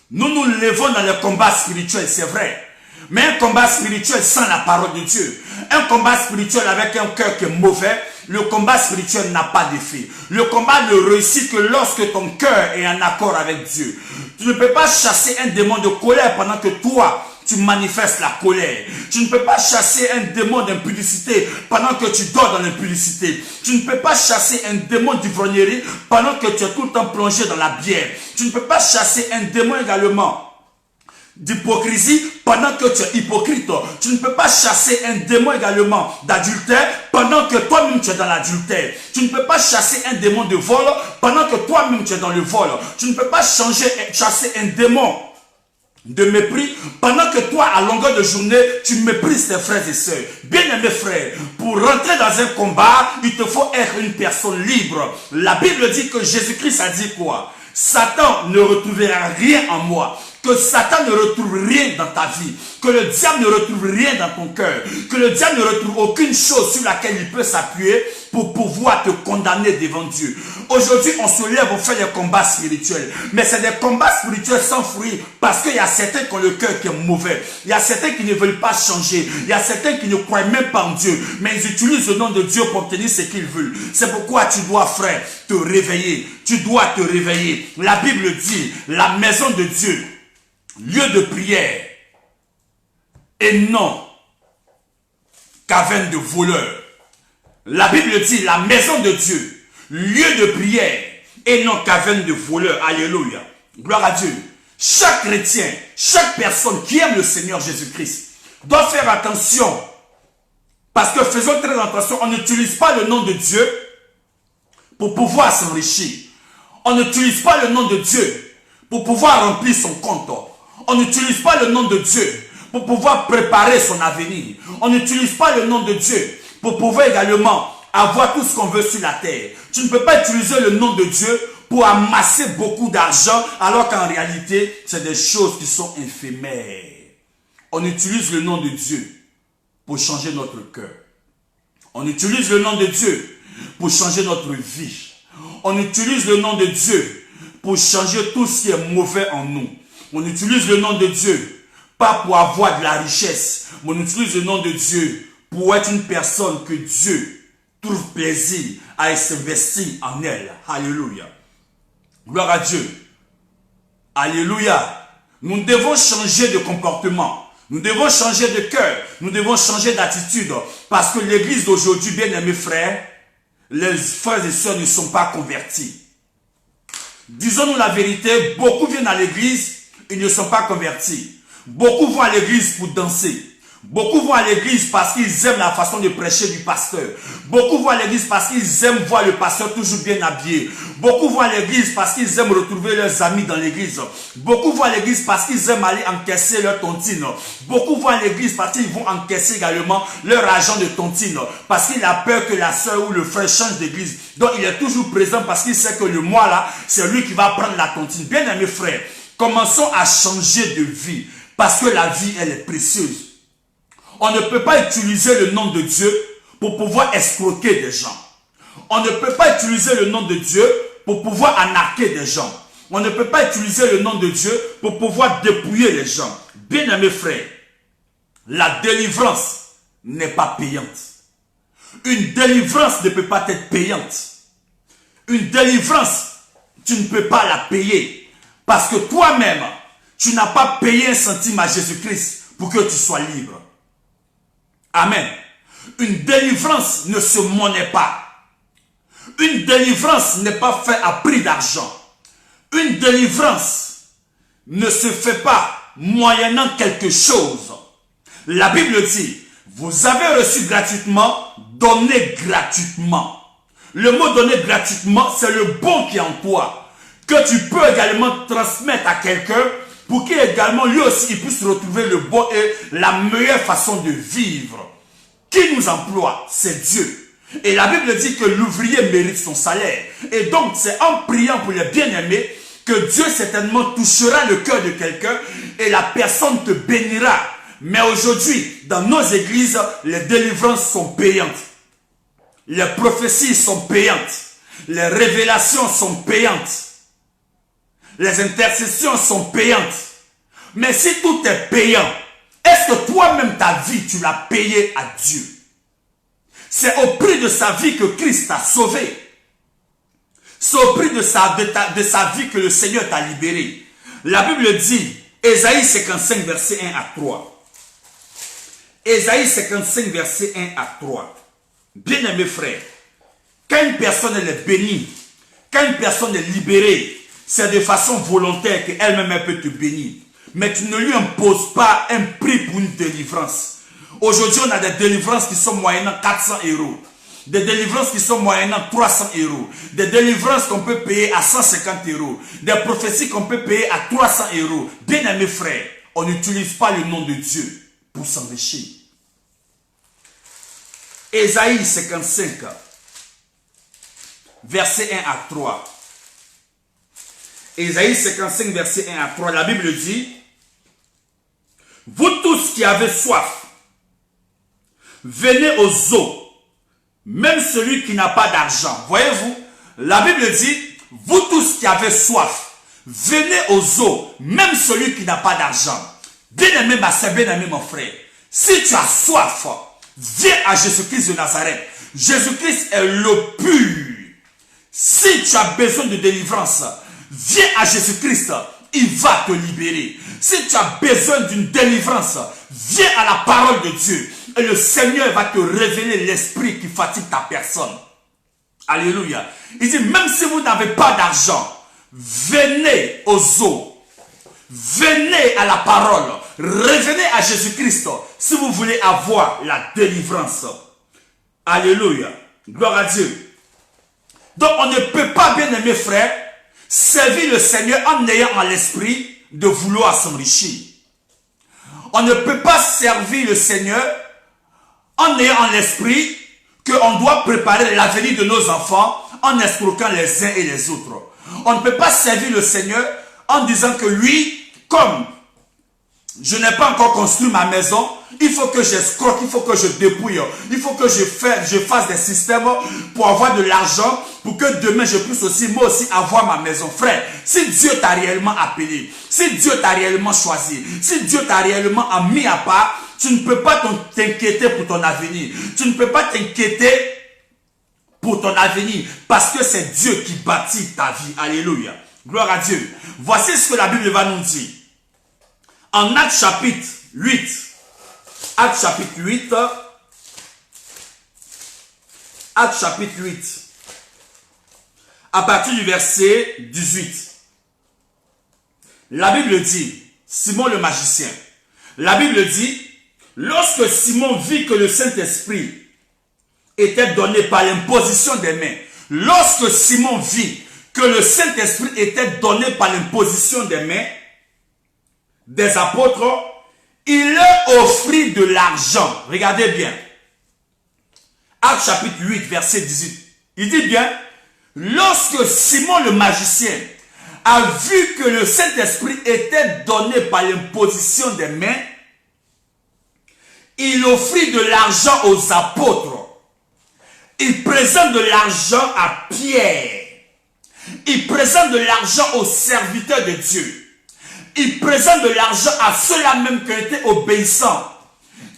nous nous levons dans le combat spirituel, c'est vrai. Mais un combat spirituel sans la parole de Dieu, un combat spirituel avec un cœur qui est mauvais, le combat spirituel n'a pas d'effet. Le combat ne réussit que lorsque ton cœur est en accord avec Dieu. Tu ne peux pas chasser un démon de colère pendant que toi, tu manifestes la colère. Tu ne peux pas chasser un démon d'impudicité pendant que tu dors dans l'impudicité. Tu ne peux pas chasser un démon d'ivrognerie pendant que tu es tout le temps plongé dans la bière. Tu ne peux pas chasser un démon également d'hypocrisie pendant que tu es hypocrite. Tu ne peux pas chasser un démon également d'adultère pendant que toi-même tu es dans l'adultère. Tu ne peux pas chasser un démon de vol pendant que toi-même tu es dans le vol. Tu ne peux pas chasser un démon de mépris pendant que toi à longueur de journée tu méprises tes frères et sœurs. Bien-aimés frères, pour rentrer dans un combat il te faut être une personne libre. La Bible dit que Jésus-Christ a dit quoi? Satan ne retrouvera rien en moi. Que Satan ne retrouve rien dans ta vie. Que le diable ne retrouve rien dans ton cœur. Que le diable ne retrouve aucune chose sur laquelle il peut s'appuyer pour pouvoir te condamner devant Dieu. Aujourd'hui, on se lève, on fait des combats spirituels. Mais c'est des combats spirituels sans fruit. Parce qu'il y a certains qui ont le cœur qui est mauvais. Il y a certains qui ne veulent pas changer. Il y a certains qui ne croient même pas en Dieu. Mais ils utilisent le nom de Dieu pour obtenir ce qu'ils veulent. C'est pourquoi tu dois, frère, te réveiller. Tu dois te réveiller. La Bible dit, la maison de Dieu, lieu de prière et non caverne de voleurs. La Bible dit la maison de Dieu, lieu de prière et non caverne de voleurs. Alléluia. Gloire à Dieu. Chaque chrétien, chaque personne qui aime le Seigneur Jésus-Christ doit faire attention. Parce que faisons très attention, on n'utilise pas le nom de Dieu pour pouvoir s'enrichir. On n'utilise pas le nom de Dieu pour pouvoir remplir son compte. On n'utilise pas le nom de Dieu pour pouvoir préparer son avenir. On n'utilise pas le nom de Dieu pour pouvoir également avoir tout ce qu'on veut sur la terre. Tu ne peux pas utiliser le nom de Dieu pour amasser beaucoup d'argent alors qu'en réalité, c'est des choses qui sont éphémères. On utilise le nom de Dieu pour changer notre cœur. On utilise le nom de Dieu pour changer notre vie. On utilise le nom de Dieu pour changer tout ce qui est mauvais en nous. On utilise le nom de Dieu, pas pour avoir de la richesse, mais on utilise le nom de Dieu pour être une personne que Dieu trouve plaisir à s'investir en elle. Alléluia. Gloire à Dieu. Alléluia. Nous devons changer de comportement. Nous devons changer de cœur. Nous devons changer d'attitude. Parce que l'église d'aujourd'hui, bien aimés frères, les frères et sœurs ne sont pas convertis. Disons-nous la vérité, beaucoup viennent à l'église, ils ne sont pas convertis. Beaucoup vont à l'église pour danser. Beaucoup vont à l'église parce qu'ils aiment la façon de prêcher du pasteur. Beaucoup vont à l'église parce qu'ils aiment voir le pasteur toujours bien habillé. Beaucoup vont à l'église parce qu'ils aiment retrouver leurs amis dans l'église. Beaucoup vont à l'église parce qu'ils aiment aller encaisser leur tontine. Beaucoup vont à l'église parce qu'ils vont encaisser également leur argent de tontine. Parce qu'il a peur que la soeur ou le frère change d'église. Donc il est toujours présent parce qu'il sait que le mois là, c'est lui qui va prendre la tontine. Bien aimés frères, commençons à changer de vie. Parce que la vie, elle est précieuse. On ne peut pas utiliser le nom de Dieu pour pouvoir escroquer des gens. On ne peut pas utiliser le nom de Dieu pour pouvoir arnaquer des gens. On ne peut pas utiliser le nom de Dieu pour pouvoir dépouiller les gens. Bien-aimés frères, la délivrance n'est pas payante. Une délivrance ne peut pas être payante. Une délivrance, tu ne peux pas la payer. Parce que toi-même, tu n'as pas payé un centime à Jésus-Christ pour que tu sois libre. Amen. Une délivrance ne se monnaie pas. Une délivrance n'est pas faite à prix d'argent. Une délivrance ne se fait pas moyennant quelque chose. La Bible dit, vous avez reçu gratuitement, donnez gratuitement. Le mot donner gratuitement, c'est le bon qui est en toi, que tu peux également transmettre à quelqu'un pour qu'il également, lui aussi, il puisse retrouver le bon et la meilleure façon de vivre. Qui nous emploie? C'est Dieu. Et la Bible dit que l'ouvrier mérite son salaire. Et donc, c'est en priant pour les bien-aimés que Dieu certainement touchera le cœur de quelqu'un et la personne te bénira. Mais aujourd'hui, dans nos églises, les délivrances sont payantes. Les prophéties sont payantes. Les révélations sont payantes. Les intercessions sont payantes. Mais si tout est payant, est-ce que toi-même ta vie, tu l'as payé à Dieu? C'est au prix de sa vie que Christ t'a sauvé. C'est au prix de sa vie que le Seigneur t'a libéré. La Bible dit, Ésaïe 55, verset 1 à 3. Ésaïe 55, verset 1 à 3. Bien-aimés frères, quand une personne elle est bénie, quand une personne est libérée, c'est de façon volontaire qu'elle-même elle peut te bénir. Mais tu ne lui imposes pas un prix pour une délivrance. Aujourd'hui, on a des délivrances qui sont moyennant 400 €. Des délivrances qui sont moyennant 300 €. Des délivrances qu'on peut payer à 150 €. Des prophéties qu'on peut payer à 300 €. Bien-aimés frères, on n'utilise pas le nom de Dieu pour s'enrichir. Ésaïe 55, verset 1 à 3. Ésaïe 55, verset 1 à 3. La Bible dit, vous tous qui avez soif, venez aux eaux, même celui qui n'a pas d'argent. Voyez-vous, la Bible dit, vous tous qui avez soif, venez aux eaux, même celui qui n'a pas d'argent. Bien-aimé ma soeur, bien-aimé mon frère, si tu as soif, viens à Jésus-Christ de Nazareth. Jésus-Christ est l'eau pure. Si tu as besoin de délivrance, viens à Jésus-Christ, il va te libérer. Si tu as besoin d'une délivrance, viens à la parole de Dieu. Et le Seigneur va te révéler l'esprit qui fatigue ta personne. Alléluia. Il dit, même si vous n'avez pas d'argent, venez aux eaux. Venez à la parole. Revenez à Jésus-Christ si vous voulez avoir la délivrance. Alléluia. Gloire à Dieu. Donc on ne peut pas, bien aimé frère, servir le Seigneur en ayant à l'esprit de vouloir s'enrichir. On ne peut pas servir le Seigneur en ayant en l'esprit qu'on doit préparer l'avenir de nos enfants en escroquant les uns et les autres. On ne peut pas servir le Seigneur en disant que lui, comme je n'ai pas encore construit ma maison, il faut que j'escroque, il faut que je dépouille, il faut que je fasse des systèmes pour avoir de l'argent, pour que demain je puisse aussi, moi aussi, avoir ma maison. Frère, si Dieu t'a réellement appelé, si Dieu t'a réellement choisi, si Dieu t'a réellement mis à part, tu ne peux pas t'inquiéter pour ton avenir. Tu ne peux pas t'inquiéter pour ton avenir, parce que c'est Dieu qui bâtit ta vie. Alléluia. Gloire à Dieu. Voici ce que la Bible va nous dire. En Actes chapitre 8, Actes chapitre 8, Actes chapitre 8, à partir du verset 18, la Bible dit, Simon le magicien, la Bible dit, lorsque Simon vit que le Saint-Esprit était donné par l'imposition des mains, lorsque Simon vit que le Saint-Esprit était donné par l'imposition des mains des apôtres, il leur offrit de l'argent. Regardez bien. Actes chapitre 8, verset 18. Il dit bien, lorsque Simon le magicien a vu que le Saint-Esprit était donné par l'imposition des mains, il offrit de l'argent aux apôtres. Il présente de l'argent à Pierre. Il présente de l'argent aux serviteurs de Dieu. Il présente de l'argent à ceux-là même qui ont été obéissants,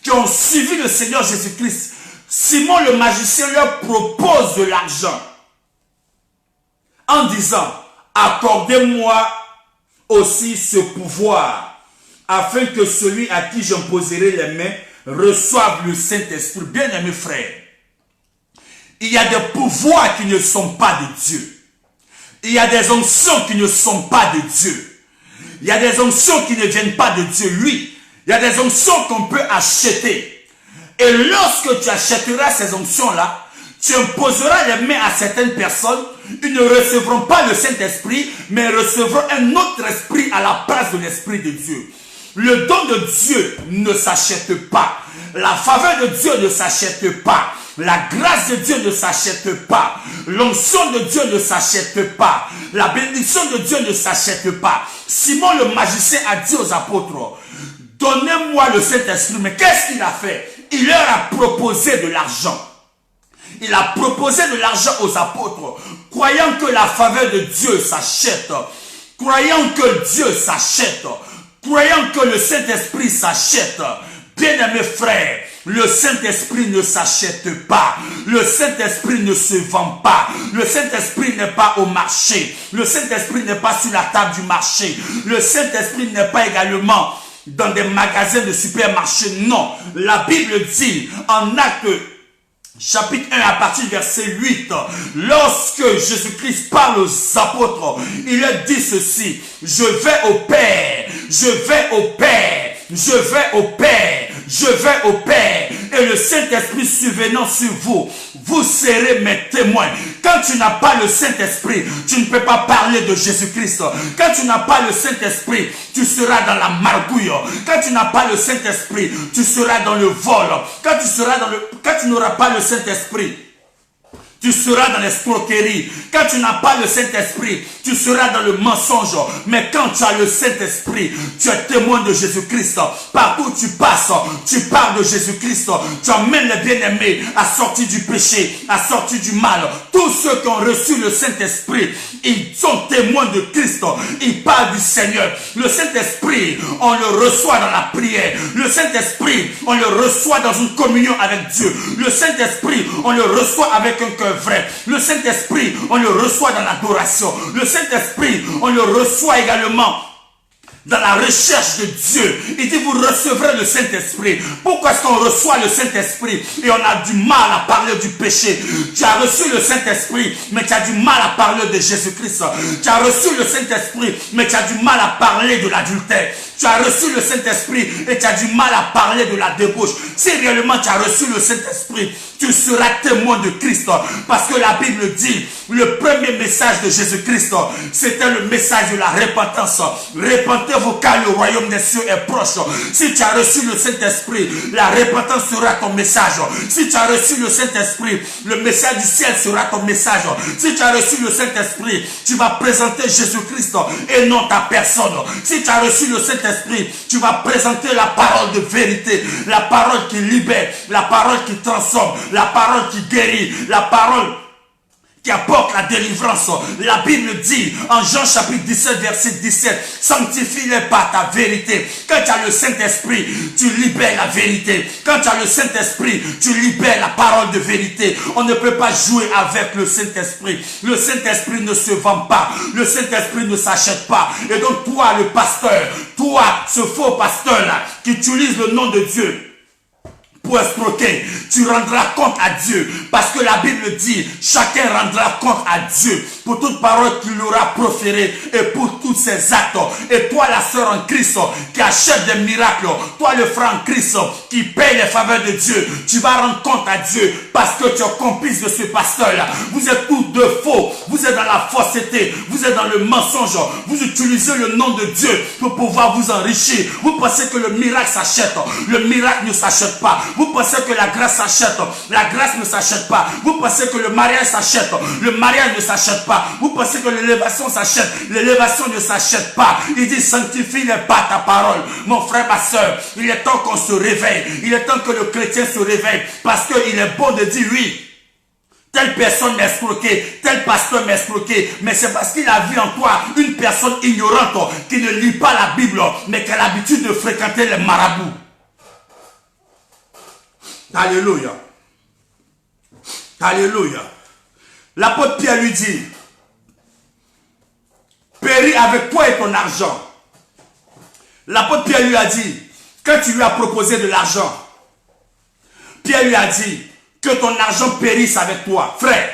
qui ont suivi le Seigneur Jésus-Christ. Simon le magicien leur propose de l'argent en disant, accordez-moi aussi ce pouvoir, afin que celui à qui j'imposerai les mains reçoive le Saint-Esprit. Bien-aimés frères, il y a des pouvoirs qui ne sont pas de Dieu. Il y a des onctions qui ne sont pas de Dieu. Il y a des onctions qui ne viennent pas de Dieu. Oui, il y a des onctions qu'on peut acheter. Et lorsque tu achèteras ces onctions-là, tu imposeras les mains à certaines personnes. Ils ne recevront pas le Saint-Esprit, mais recevront un autre esprit à la place de l'Esprit de Dieu. Le don de Dieu ne s'achète pas. La faveur de Dieu ne s'achète pas. La grâce de Dieu ne s'achète pas. L'onction de Dieu ne s'achète pas. La bénédiction de Dieu ne s'achète pas. Simon le magicien a dit aux apôtres, donnez-moi le Saint-Esprit. Mais qu'est-ce qu'il a fait? Il leur a proposé de l'argent. Il a proposé de l'argent aux apôtres, croyant que la faveur de Dieu s'achète, croyant que Dieu s'achète, croyant que le Saint-Esprit s'achète. Bien-aimés frères, le Saint-Esprit ne s'achète pas. Le Saint-Esprit ne se vend pas. Le Saint-Esprit n'est pas au marché. Le Saint-Esprit n'est pas sur la table du marché. Le Saint-Esprit n'est pas également dans des magasins de supermarchés. Non. La Bible dit en Actes chapitre 1 à partir du verset 8, lorsque Jésus-Christ parle aux apôtres, il leur dit ceci: je vais au Père, je vais au Père, je vais au Père, je vais au Père, et le Saint-Esprit survenant sur vous, vous serez mes témoins. Quand tu n'as pas le Saint-Esprit, tu ne peux pas parler de Jésus-Christ. Quand tu n'as pas le Saint-Esprit, tu seras dans la margouille. Quand tu n'as pas le Saint-Esprit, tu seras dans le vol. Quand tu n'auras pas le Saint-Esprit, tu seras dans l'escroquerie. Quand tu n'as pas le Saint-Esprit, tu seras dans le mensonge. Mais quand tu as le Saint-Esprit, tu es témoin de Jésus-Christ. Partout où tu passes, tu parles de Jésus-Christ. Tu emmènes les bien-aimés à sortir du péché, à sortir du mal. Tous ceux qui ont reçu le Saint-Esprit, ils sont témoins de Christ. Ils parlent du Seigneur. Le Saint-Esprit, on le reçoit dans la prière. Le Saint-Esprit, on le reçoit dans une communion avec Dieu. Le Saint-Esprit, on le reçoit avec un cœur vrai. Le Saint-Esprit, on le reçoit dans l'adoration. Le Saint-Esprit, on le reçoit également dans la recherche de Dieu. Il dit, vous recevrez le Saint-Esprit. Pourquoi est-ce qu'on reçoit le Saint-Esprit et on a du mal à parler du péché? Tu as reçu le Saint-Esprit, mais tu as du mal à parler de Jésus-Christ. Tu as reçu le Saint-Esprit, mais tu as du mal à parler de l'adultère. Tu as reçu le Saint-Esprit et tu as du mal à parler de la débauche. Si réellement tu as reçu le Saint-Esprit, tu seras témoin de Christ. Parce que la Bible dit, le premier message de Jésus-Christ, c'était le message de la repentance. Repentez-vous car le royaume des cieux est proche. Si tu as reçu le Saint-Esprit, la repentance sera ton message. Si tu as reçu le Saint-Esprit, le message du ciel sera ton message. Si tu as reçu le Saint-Esprit, tu vas présenter Jésus-Christ et non ta personne. Si tu as reçu le Saint-Esprit, tu vas présenter la parole de vérité, la parole qui libère, la parole qui transforme, la parole qui guérit, la parole qui apporte la délivrance. La Bible dit en Jean chapitre 17 verset 17, sanctifie-les par ta vérité. Quand tu as le Saint-Esprit, tu libères la vérité. Quand tu as le Saint-Esprit, tu libères la parole de vérité. On ne peut pas jouer avec le Saint-Esprit. Le Saint-Esprit ne se vend pas. Le Saint-Esprit ne s'achète pas. Et donc toi, le pasteur, toi, ce faux pasteur-là, qui utilise le nom de Dieu pour escroquer, tu rendras compte à Dieu. Parce que la Bible dit, chacun rendra compte à Dieu pour toute parole qu'il aura proférée et pour tous ses actes. Et toi, la sœur en Christ, qui achète des miracles, toi, le frère en Christ, qui paye les faveurs de Dieu, tu vas rendre compte à Dieu parce que tu es complice de ce pasteur-là. Vous êtes tous deux faux. Vous êtes dans la fausseté. Vous êtes dans le mensonge. Vous utilisez le nom de Dieu pour pouvoir vous enrichir. Vous pensez que le miracle s'achète. Le miracle ne s'achète pas. Vous pensez que la grâce s'achète. La grâce ne s'achète pas. Vous pensez que le mariage s'achète. Le mariage ne s'achète pas. Vous pensez que l'élévation s'achète. L'élévation ne s'achète pas. Il dit, sanctifie-les par ta parole. Mon frère, ma soeur, il est temps qu'on se réveille. Il est temps que le chrétien se réveille. Parce qu'il est bon de dire oui. Telle personne m'a escroqué, tel pasteur m'a escroqué, mais c'est parce qu'il a vu en toi une personne ignorante qui ne lit pas la Bible, mais qui a l'habitude de fréquenter les marabouts. Alléluia. Alléluia. L'apôtre Pierre lui dit, péris avec toi et ton argent. L'apôtre Pierre lui a dit, quand tu lui as proposé de l'argent, Pierre lui a dit, que ton argent périsse avec toi. Frère,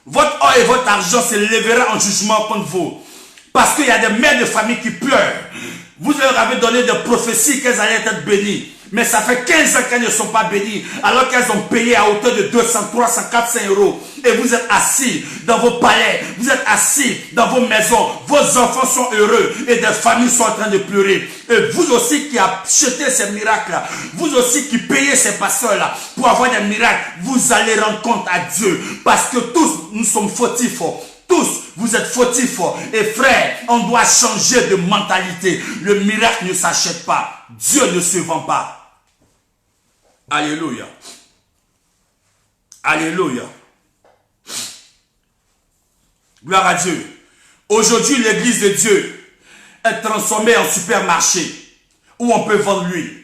votre or et votre argent se lèvera en jugement contre vous. Parce qu'il y a des mères de famille qui pleurent. Vous leur avez donné des prophéties qu'elles allaient être bénies. Mais ça fait 15 ans qu'elles ne sont pas bénies. Alors qu'elles ont payé à hauteur de 200, 300, 400 euros. Et vous êtes assis dans vos palais. Vous êtes assis dans vos maisons. Vos enfants sont heureux. Et des familles sont en train de pleurer. Et vous aussi qui achetez ces miracles-là. Vous aussi qui payez ces pasteurs-là. Pour avoir des miracles. Vous allez rendre compte à Dieu. Parce que tous, nous sommes fautifs. Tous, vous êtes fautifs. Et frère, on doit changer de mentalité. Le miracle ne s'achète pas. Dieu ne se vend pas. Alléluia. Alléluia. Gloire à Dieu. Aujourd'hui, l'église de Dieu est transformée en supermarché où on peut vendre l'huile.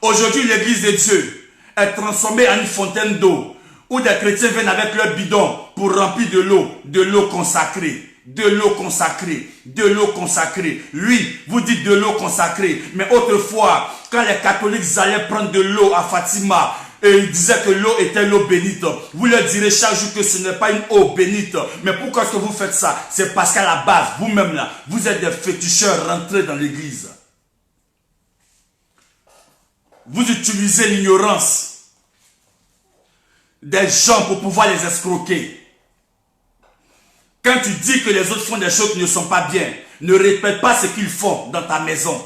Aujourd'hui, l'église de Dieu est transformée en une fontaine d'eau où des chrétiens viennent avec leur bidon pour remplir de l'eau consacrée. De l'eau consacrée, de l'eau consacrée. Oui, vous dites de l'eau consacrée. Mais autrefois, quand les catholiques allaient prendre de l'eau à Fatima, et ils disaient que l'eau était l'eau bénite, vous leur direz chaque jour que ce n'est pas une eau bénite. Mais pourquoi est-ce que vous faites ça? C'est parce qu'à la base, vous-même là, vous êtes des féticheurs rentrés dans l'église. Vous utilisez l'ignorance des gens pour pouvoir les escroquer. Quand tu dis que les autres font des choses qui ne sont pas bien, ne répète pas ce qu'ils font dans ta maison.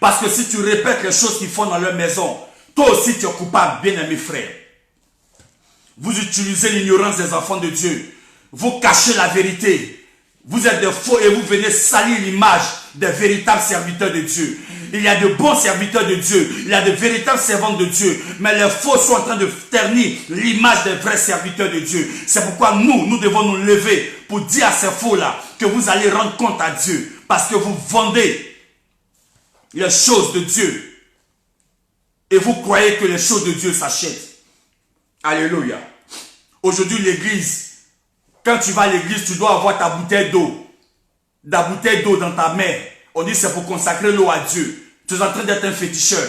Parce que si tu répètes les choses qu'ils font dans leur maison, toi aussi tu es coupable, bien-aimé frère. Vous utilisez l'ignorance des enfants de Dieu. Vous cachez la vérité. Vous êtes des faux et vous venez salir l'image des véritables serviteurs de Dieu. Il y a de bons serviteurs de Dieu. Il y a de véritables servants de Dieu. Mais les faux sont en train de ternir l'image des vrais serviteurs de Dieu. C'est pourquoi nous devons nous lever pour dire à ces faux-là que vous allez rendre compte à Dieu. Parce que vous vendez les choses de Dieu. Et vous croyez que les choses de Dieu s'achètent. Alléluia. Aujourd'hui, l'église, quand tu vas à l'église, tu dois avoir ta bouteille d'eau. La bouteille d'eau dans ta main. On dit c'est pour consacrer l'eau à Dieu. Tu es en train d'être un féticheur.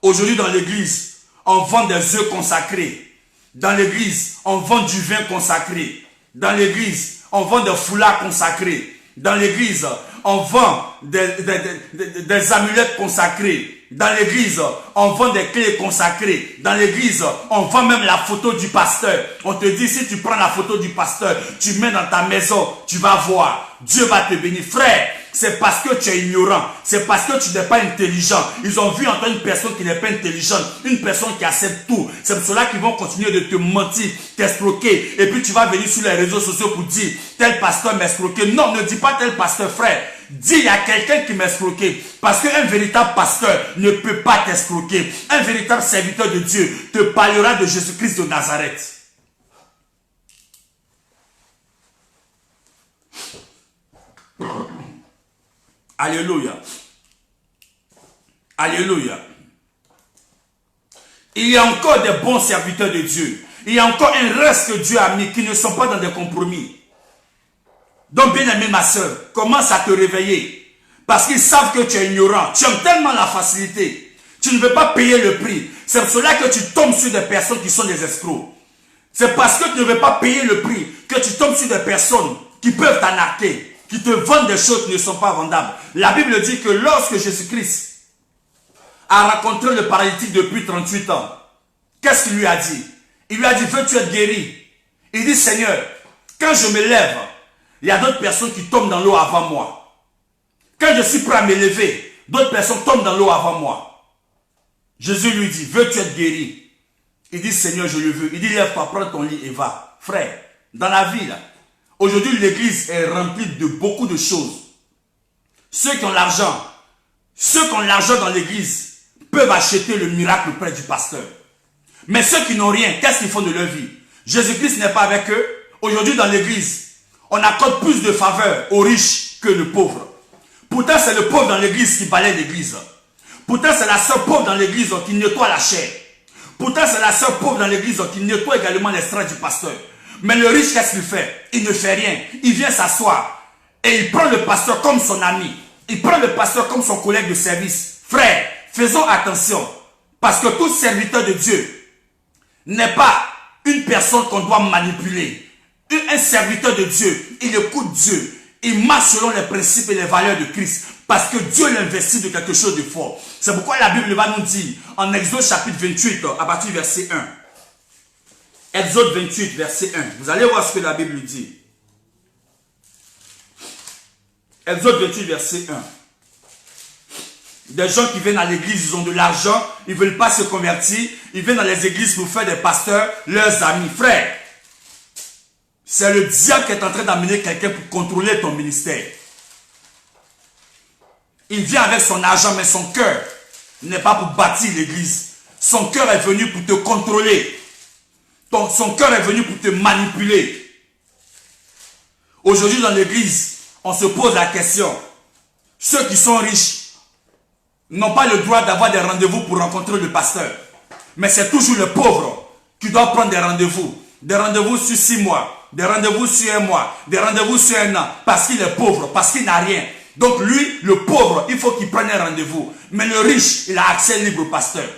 Aujourd'hui dans l'église, on vend des œufs consacrés. Dans l'église, on vend du vin consacré. Dans l'église, on vend des foulards consacrés. Dans l'église, on vend des amulettes consacrées. Dans l'église, on vend des clés consacrées. Dans l'église, on vend même la photo du pasteur. On te dit, si tu prends la photo du pasteur, tu mets dans ta maison, tu vas voir. Dieu va te bénir. Frère, c'est parce que tu es ignorant. C'est parce que tu n'es pas intelligent. Ils ont vu en toi une personne qui n'est pas intelligente. Une personne qui accepte tout. C'est pour cela qu'ils vont continuer de te mentir, t'escroquer. Et puis tu vas venir sur les réseaux sociaux pour dire, tel pasteur m'a escroqué. Non, ne dis pas tel pasteur, frère. Dis, il y a quelqu'un qui m'a escroqué. Parce qu'un véritable pasteur ne peut pas t'escroquer. Un véritable serviteur de Dieu te parlera de Jésus-Christ de Nazareth. Alléluia. Alléluia. Il y a encore des bons serviteurs de Dieu. Il y a encore un reste que Dieu a mis qui ne sont pas dans des compromis. Donc, bien aimé ma soeur, commence à te réveiller. Parce qu'ils savent que tu es ignorant. Tu aimes tellement la facilité. Tu ne veux pas payer le prix. C'est pour cela que tu tombes sur des personnes qui sont des escrocs. C'est parce que tu ne veux pas payer le prix que tu tombes sur des personnes qui peuvent t'arnaquer, qui te vendent des choses qui ne sont pas vendables. La Bible dit que lorsque Jésus-Christ a rencontré le paralytique depuis 38 ans, qu'est-ce qu'il lui a dit? Il lui a dit, veux-tu être guéri? Il dit, Seigneur, quand je me lève, il y a d'autres personnes qui tombent dans l'eau avant moi. Quand je suis prêt à me lever, d'autres personnes tombent dans l'eau avant moi. Jésus lui dit, veux-tu être guéri? Il dit, Seigneur, je le veux. Il dit, lève-toi, prends ton lit et va. Frère, dans la vie, là, aujourd'hui, l'église est remplie de beaucoup de choses. Ceux qui ont l'argent dans l'église peuvent acheter le miracle auprès du pasteur. Mais ceux qui n'ont rien, qu'est-ce qu'ils font de leur vie? Jésus-Christ n'est pas avec eux. Aujourd'hui, dans l'église, on accorde plus de faveur aux riches que aux pauvres. Pourtant, c'est le pauvre dans l'église qui balaie l'église. Pourtant, c'est la sœur pauvre dans l'église qui nettoie la chair. Pourtant, c'est la sœur pauvre dans l'église qui nettoie également les strates du pasteur. Mais le riche, qu'est-ce qu'il fait? Il ne fait rien. Il vient s'asseoir et il prend le pasteur comme son ami. Il prend le pasteur comme son collègue de service. Frère, faisons attention. Parce que tout serviteur de Dieu n'est pas une personne qu'on doit manipuler. Un serviteur de Dieu, il écoute Dieu. Il marche selon les principes et les valeurs de Christ. Parce que Dieu l'investit de quelque chose de fort. C'est pourquoi la Bible va nous dire, en Exode chapitre 28, à partir du verset 1. Exode 28, verset 1. Vous allez voir ce que la Bible dit. Exode 28, verset 1. Des gens qui viennent à l'église, ils ont de l'argent, ils ne veulent pas se convertir. Ils viennent dans les églises pour faire des pasteurs, leurs amis. Frères, c'est le diable qui est en train d'amener quelqu'un pour contrôler ton ministère. Il vient avec son argent, mais son cœur n'est pas pour bâtir l'église. Son cœur est venu pour te contrôler. Son cœur est venu pour te manipuler. Aujourd'hui dans l'église, on se pose la question. Ceux qui sont riches n'ont pas le droit d'avoir des rendez-vous pour rencontrer le pasteur. Mais c'est toujours le pauvre qui doit prendre des rendez-vous. Des rendez-vous sur 6 mois, des rendez-vous sur 1 mois, des rendez-vous sur 1 an. Parce qu'il est pauvre, parce qu'il n'a rien. Donc lui, le pauvre, il faut qu'il prenne un rendez-vous. Mais le riche, il a accès libre au pasteur.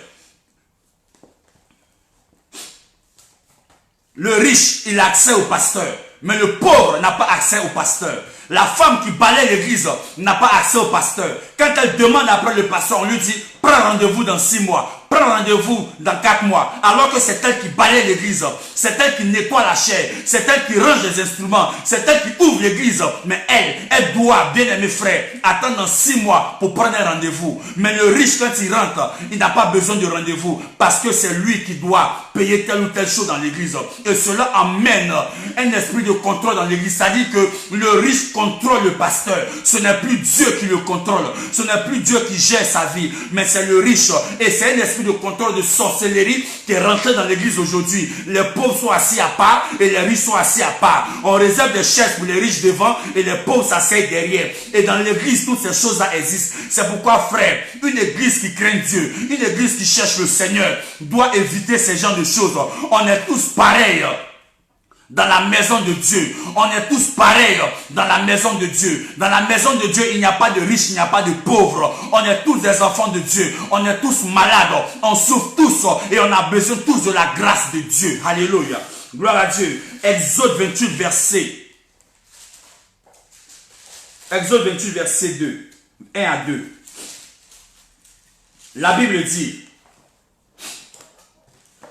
Le riche, il a accès au pasteur. Mais le pauvre n'a pas accès au pasteur. La femme qui balaye l'église n'a pas accès au pasteur. Quand elle demande après le pasteur, on lui dit, prends rendez-vous dans 6 mois. Prends rendez-vous dans 4 mois. Alors que c'est elle qui balaye l'église. C'est elle qui nettoie la chair. C'est elle qui range les instruments. C'est elle qui ouvre l'église. Mais elle doit, bien aimé frère, attendre dans 6 mois pour prendre un rendez-vous. Mais le riche, quand il rentre, il n'a pas besoin de rendez-vous. Parce que c'est lui qui doit payer telle ou telle chose dans l'église. Et cela amène un esprit de contrôle dans l'église. C'est-à-dire que le riche contrôle le pasteur. Ce n'est plus Dieu qui le contrôle. Ce n'est plus Dieu qui gère sa vie. Mais c'est le riche. Et c'est un esprit de contrôle de sorcellerie qui est rentré dans l'église aujourd'hui. Les pauvres sont assis à part et les riches sont assis à part. On réserve des chaises pour les riches devant et les pauvres s'asseyent derrière. Et dans l'église, toutes ces choses-là existent. C'est pourquoi, frère, une église qui craint Dieu, une église qui cherche le Seigneur, doit éviter ces genres de choses. On est tous pareils dans la maison de Dieu. On est tous pareils dans la maison de Dieu. Dans la maison de Dieu, il n'y a pas de riches, il n'y a pas de pauvres. On est tous des enfants de Dieu. On est tous malades. On souffre tous et on a besoin tous de la grâce de Dieu. Alléluia. Gloire à Dieu. Exode 28, verset. Exode 28, verset 2. 1 à 2. La Bible dit,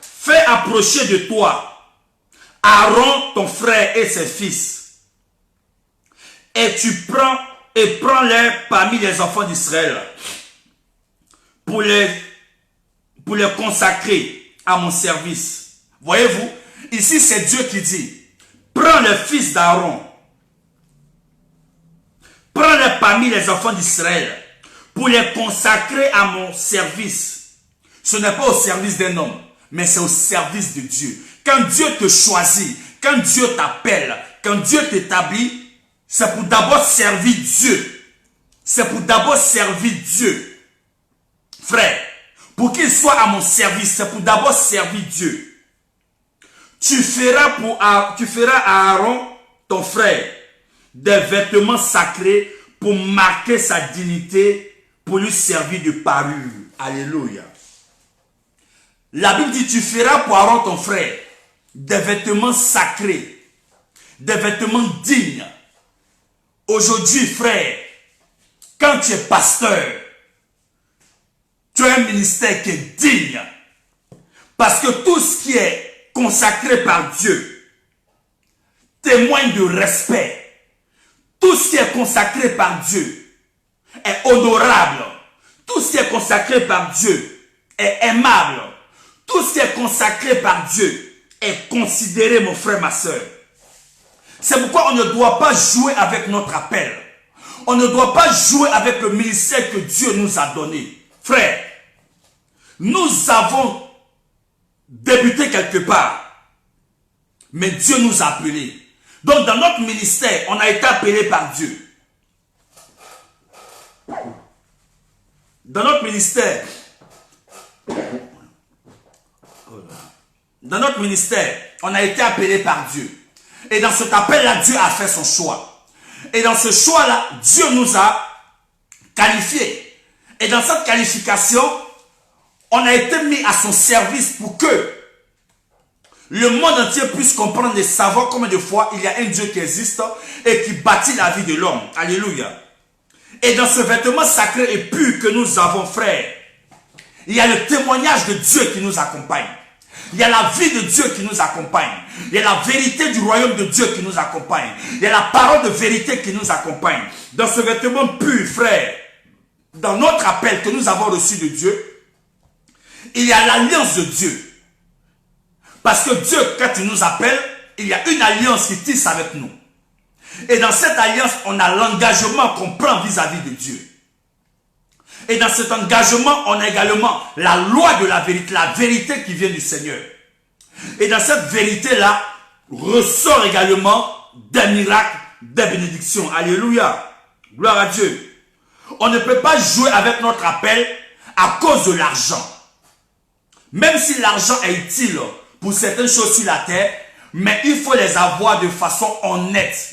fais approcher de toi Aaron, ton frère et ses fils, et prends-les parmi les enfants d'Israël pour les consacrer à mon service. Voyez-vous, ici c'est Dieu qui dit, prends les fils d'Aaron, prends-les parmi les enfants d'Israël pour les consacrer à mon service. Ce n'est pas au service d'un homme, mais c'est au service de Dieu. Quand Dieu te choisit, quand Dieu t'appelle, quand Dieu t'établit, c'est pour d'abord servir Dieu. C'est pour d'abord servir Dieu. Frère, pour qu'il soit à mon service, c'est pour d'abord servir Dieu. Tu feras à Aaron, ton frère, des vêtements sacrés pour marquer sa dignité, pour lui servir de parure. Alléluia. La Bible dit, tu feras pour Aaron, ton frère, des vêtements sacrés, des vêtements dignes. Aujourd'hui, frère, quand tu es pasteur, tu as un ministère qui est digne. Parce que tout ce qui est consacré par Dieu témoigne de respect. Tout ce qui est consacré par Dieu est honorable. Tout ce qui est consacré par Dieu est aimable. Tout ce qui est consacré par Dieu est considéré, mon frère, ma soeur. C'est pourquoi on ne doit pas jouer avec notre appel. On ne doit pas jouer avec le ministère que Dieu nous a donné. Frère, nous avons débuté quelque part, mais Dieu nous a appelés. Donc dans notre ministère, on a été appelé par Dieu. Dans notre ministère, on a été appelé par Dieu. Et dans cet appel-là, Dieu a fait son choix. Et dans ce choix-là, Dieu nous a qualifiés. Et dans cette qualification, on a été mis à son service pour que le monde entier puisse comprendre et savoir combien de fois il y a un Dieu qui existe et qui bâtit la vie de l'homme. Alléluia. Et dans ce vêtement sacré et pur que nous avons, frère, il y a le témoignage de Dieu qui nous accompagne. Il y a la vie de Dieu qui nous accompagne. Il y a la vérité du royaume de Dieu qui nous accompagne. Il y a la parole de vérité qui nous accompagne. Dans ce vêtement pur, frère, dans notre appel que nous avons reçu de Dieu, il y a l'alliance de Dieu. Parce que Dieu, quand il nous appelle, il y a une alliance qui tisse avec nous. Et dans cette alliance, on a l'engagement qu'on prend vis-à-vis de Dieu. Et dans cet engagement, on a également la loi de la vérité qui vient du Seigneur. Et dans cette vérité-là, ressort également des miracles, des bénédictions. Alléluia. Gloire à Dieu. On ne peut pas jouer avec notre appel à cause de l'argent. Même si l'argent est utile pour certaines choses sur la terre, mais il faut les avoir de façon honnête,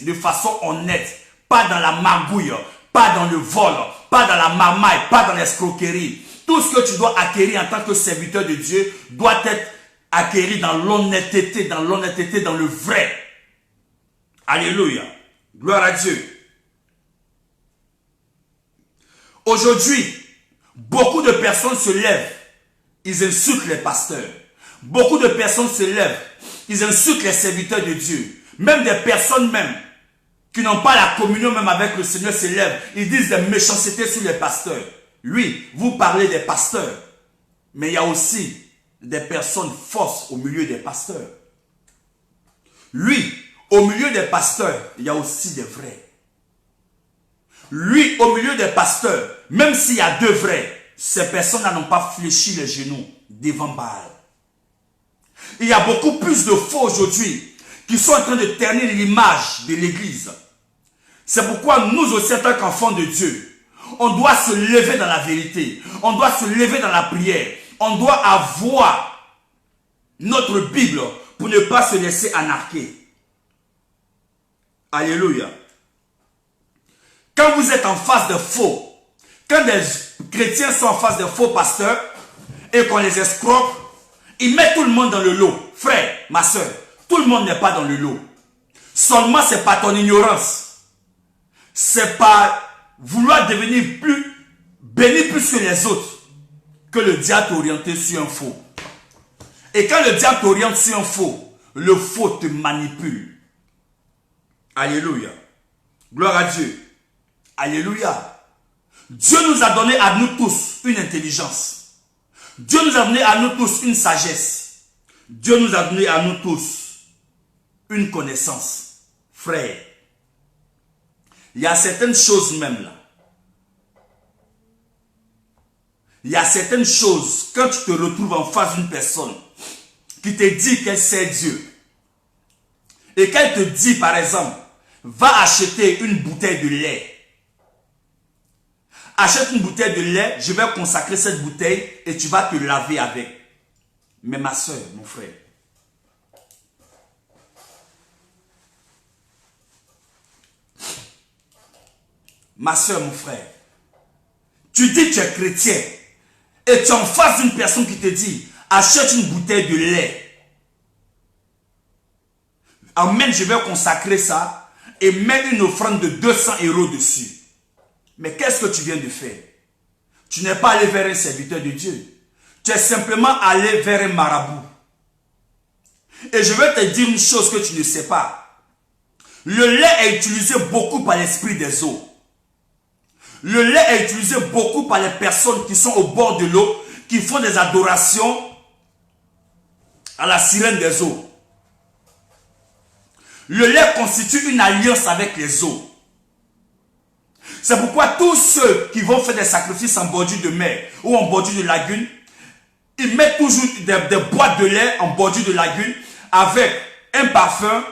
pas dans la magouille, pas dans le vol, pas dans la marmaille, pas dans l'escroquerie. Tout ce que tu dois acquérir en tant que serviteur de Dieu doit être acquéri dans l'honnêteté, dans le vrai. Alléluia. Gloire à Dieu. Aujourd'hui, beaucoup de personnes se lèvent, ils insultent les pasteurs. Beaucoup de personnes se lèvent, ils insultent les serviteurs de Dieu. Même des personnes même qui n'ont pas la communion même avec le Seigneur se lèvent, ils disent des méchancetés sur les pasteurs. Oui, vous parlez des pasteurs, mais il y a aussi des personnes fausses au milieu des pasteurs. Oui, au milieu des pasteurs, il y a aussi des vrais. Lui, au milieu des pasteurs, même s'il y a deux vrais, ces personnes-là n'ont pas fléchi les genoux devant Baal. Il y a beaucoup plus de faux aujourd'hui qui sont en train de ternir l'image de l'église. C'est pourquoi nous aussi, en tant qu'enfants de Dieu, on doit se lever dans la vérité. On doit se lever dans la prière. On doit avoir notre Bible pour ne pas se laisser anarquer. Alléluia. Quand vous êtes en face de faux, quand des chrétiens sont en face de faux pasteurs et qu'on les escroque, ils mettent tout le monde dans le lot. Frère, ma soeur, tout le monde n'est pas dans le lot. Seulement, c'est pas ton ignorance. C'est pas vouloir devenir plus béni plus que les autres que le diable t'oriente sur un faux. Et quand le diable t'oriente sur un faux, le faux te manipule. Alléluia. Gloire à Dieu. Alléluia. Dieu nous a donné à nous tous une intelligence. Dieu nous a donné à nous tous une sagesse. Dieu nous a donné à nous tous une connaissance. Frère, il y a certaines choses même là. Il y a certaines choses, quand tu te retrouves en face d'une personne qui te dit qu'elle sait Dieu, et qu'elle te dit par exemple, va acheter une bouteille de lait. Achète une bouteille de lait, je vais consacrer cette bouteille et tu vas te laver avec. Mais ma soeur, mon frère, ma soeur, mon frère, tu dis que tu es chrétien et tu es en face d'une personne qui te dit, achète une bouteille de lait. Amen, je vais consacrer ça et mets une offrande de 200 € dessus. Mais qu'est-ce que tu viens de faire? Tu n'es pas allé vers un serviteur de Dieu. Tu es simplement allé vers un marabout. Et je vais te dire une chose que tu ne sais pas. Le lait est utilisé beaucoup par l'esprit des eaux. Le lait est utilisé beaucoup par les personnes qui sont au bord de l'eau, qui font des adorations à la sirène des eaux. Le lait constitue une alliance avec les eaux. C'est pourquoi tous ceux qui vont faire des sacrifices en bordure de mer ou en bordure de lagune, ils mettent toujours des boîtes de lait en bordure de lagune avec un parfum.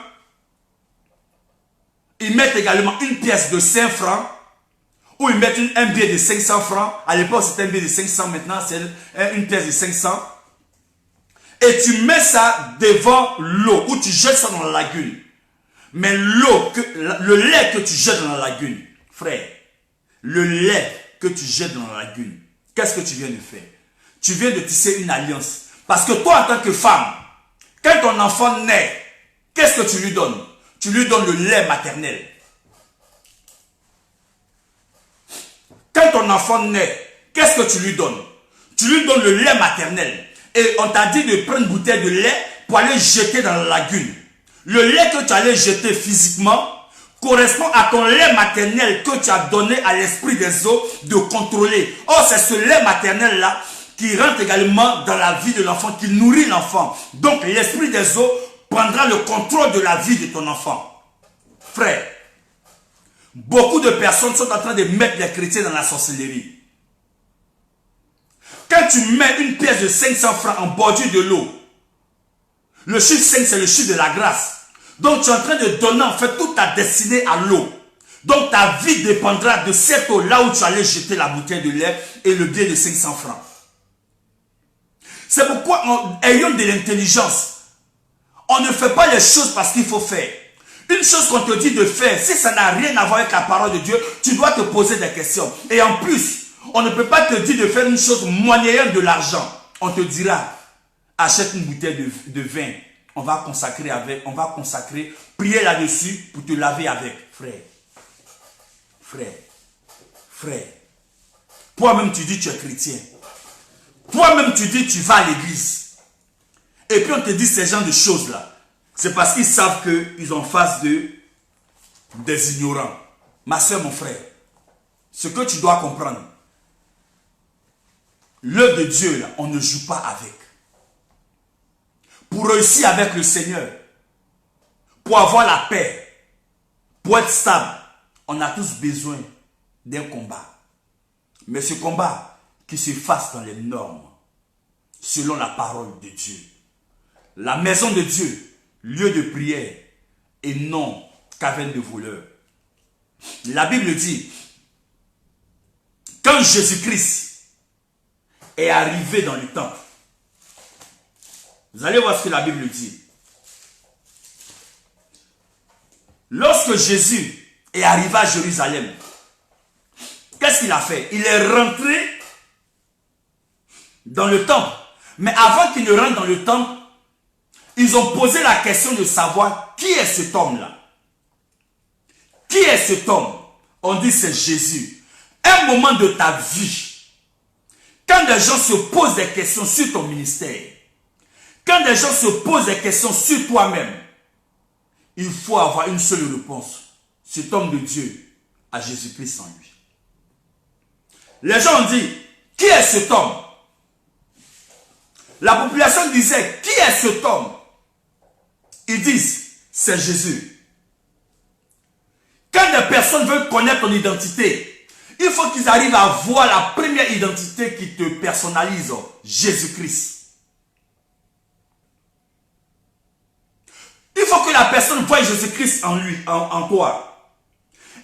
Ils mettent également une pièce de 5 francs ou ils mettent un billet de 500 francs. À l'époque, c'était un billet de 500, maintenant c'est une pièce de 500. Et tu mets ça devant l'eau ou tu jettes ça dans la lagune. Mais le lait que tu jettes dans la lagune, frère, le lait que tu jettes dans la lagune, qu'est-ce que tu viens de faire? Tu viens de tisser une alliance. Parce que toi, en tant que femme, quand ton enfant naît, qu'est-ce que tu lui donnes? Tu lui donnes le lait maternel. Quand ton enfant naît, qu'est-ce que tu lui donnes? Tu lui donnes le lait maternel. Et on t'a dit de prendre une bouteille de lait pour aller jeter dans la lagune. Le lait que tu allais jeter physiquement correspond à ton lait maternel que tu as donné à l'esprit des eaux de contrôler. Or, c'est ce lait maternel-là qui rentre également dans la vie de l'enfant, qui nourrit l'enfant. Donc, l'esprit des eaux prendra le contrôle de la vie de ton enfant. Frère, beaucoup de personnes sont en train de mettre les chrétiens dans la sorcellerie. Quand tu mets une pièce de 500 francs en bordure de l'eau, Le chiffre 5, c'est le chiffre de la grâce. Donc, tu es en train de donner en fait toute ta destinée à l'eau. Donc, ta vie dépendra de cette eau, là où tu allais jeter la bouteille de lait et le billet de 500 francs. C'est pourquoi, ayons de l'intelligence. On ne fait pas les choses parce qu'il faut faire. Une chose qu'on te dit de faire, si ça n'a rien à voir avec la parole de Dieu, tu dois te poser des questions. Et en plus, on ne peut pas te dire de faire une chose monnayant de l'argent. On te dira, achète une bouteille de vin. On va consacrer, prier là-dessus pour te laver avec. Frère. Toi-même tu dis tu es chrétien. Toi-même tu dis tu vas à l'église. Et puis on te dit ces genres de choses-là. C'est parce qu'ils savent qu'ils sont en face des ignorants. Ma soeur, mon frère, ce que tu dois comprendre, l'œuvre de Dieu, là, on ne joue pas avec. Pour réussir avec le Seigneur, pour avoir la paix, pour être stable, on a tous besoin d'un combat. Mais ce combat qui se fasse dans les normes, selon la parole de Dieu. La maison de Dieu, lieu de prière et non caverne de voleurs. La Bible dit, quand Jésus-Christ est arrivé dans le temple, vous allez voir ce que la Bible dit. Lorsque Jésus est arrivé à Jérusalem, qu'est-ce qu'il a fait? Il est rentré dans le temple. Mais avant qu'il ne rentre dans le temple, ils ont posé la question de savoir qui est cet homme-là. Qui est cet homme? On dit c'est Jésus. Un moment de ta vie, quand des gens se posent des questions sur ton ministère, quand des gens se posent des questions sur toi-même, il faut avoir une seule réponse. Cet homme de Dieu a Jésus-Christ en lui. Les gens ont dit, qui est cet homme? La population disait, qui est cet homme? Ils disent, c'est Jésus. Quand des personnes veulent connaître ton identité, il faut qu'ils arrivent à voir la première identité qui te personnalise, Jésus-Christ. Il faut que la personne voie Jésus-Christ en lui, en toi.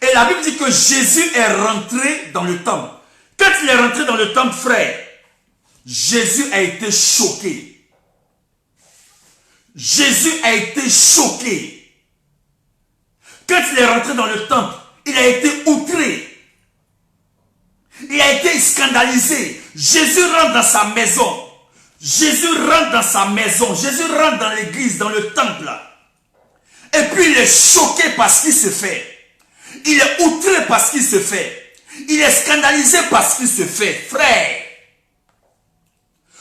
Et la Bible dit que Jésus est rentré dans le temple. Quand il est rentré dans le temple, frère, Jésus a été choqué. Jésus a été choqué. Quand il est rentré dans le temple, il a été outré. Il a été scandalisé. Jésus rentre dans sa maison. Jésus rentre dans sa maison. Jésus rentre dans l'église, dans le temple. Et puis il est choqué par ce qui se fait. Il est outré par ce qui se fait. Il est scandalisé par ce qui se fait. Frère,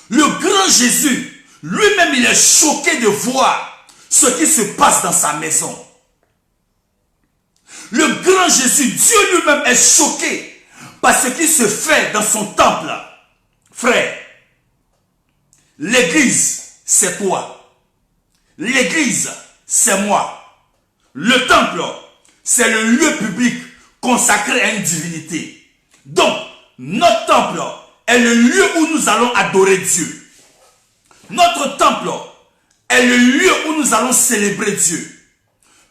le grand Jésus, lui-même, il est choqué de voir ce qui se passe dans sa maison. Le grand Jésus, Dieu lui-même est choqué par ce qui se fait dans son temple. Frère, l'église, c'est toi. L'église, c'est moi. Le temple, c'est le lieu public consacré à une divinité. Donc, notre temple est le lieu où nous allons adorer Dieu. Notre temple est le lieu où nous allons célébrer Dieu.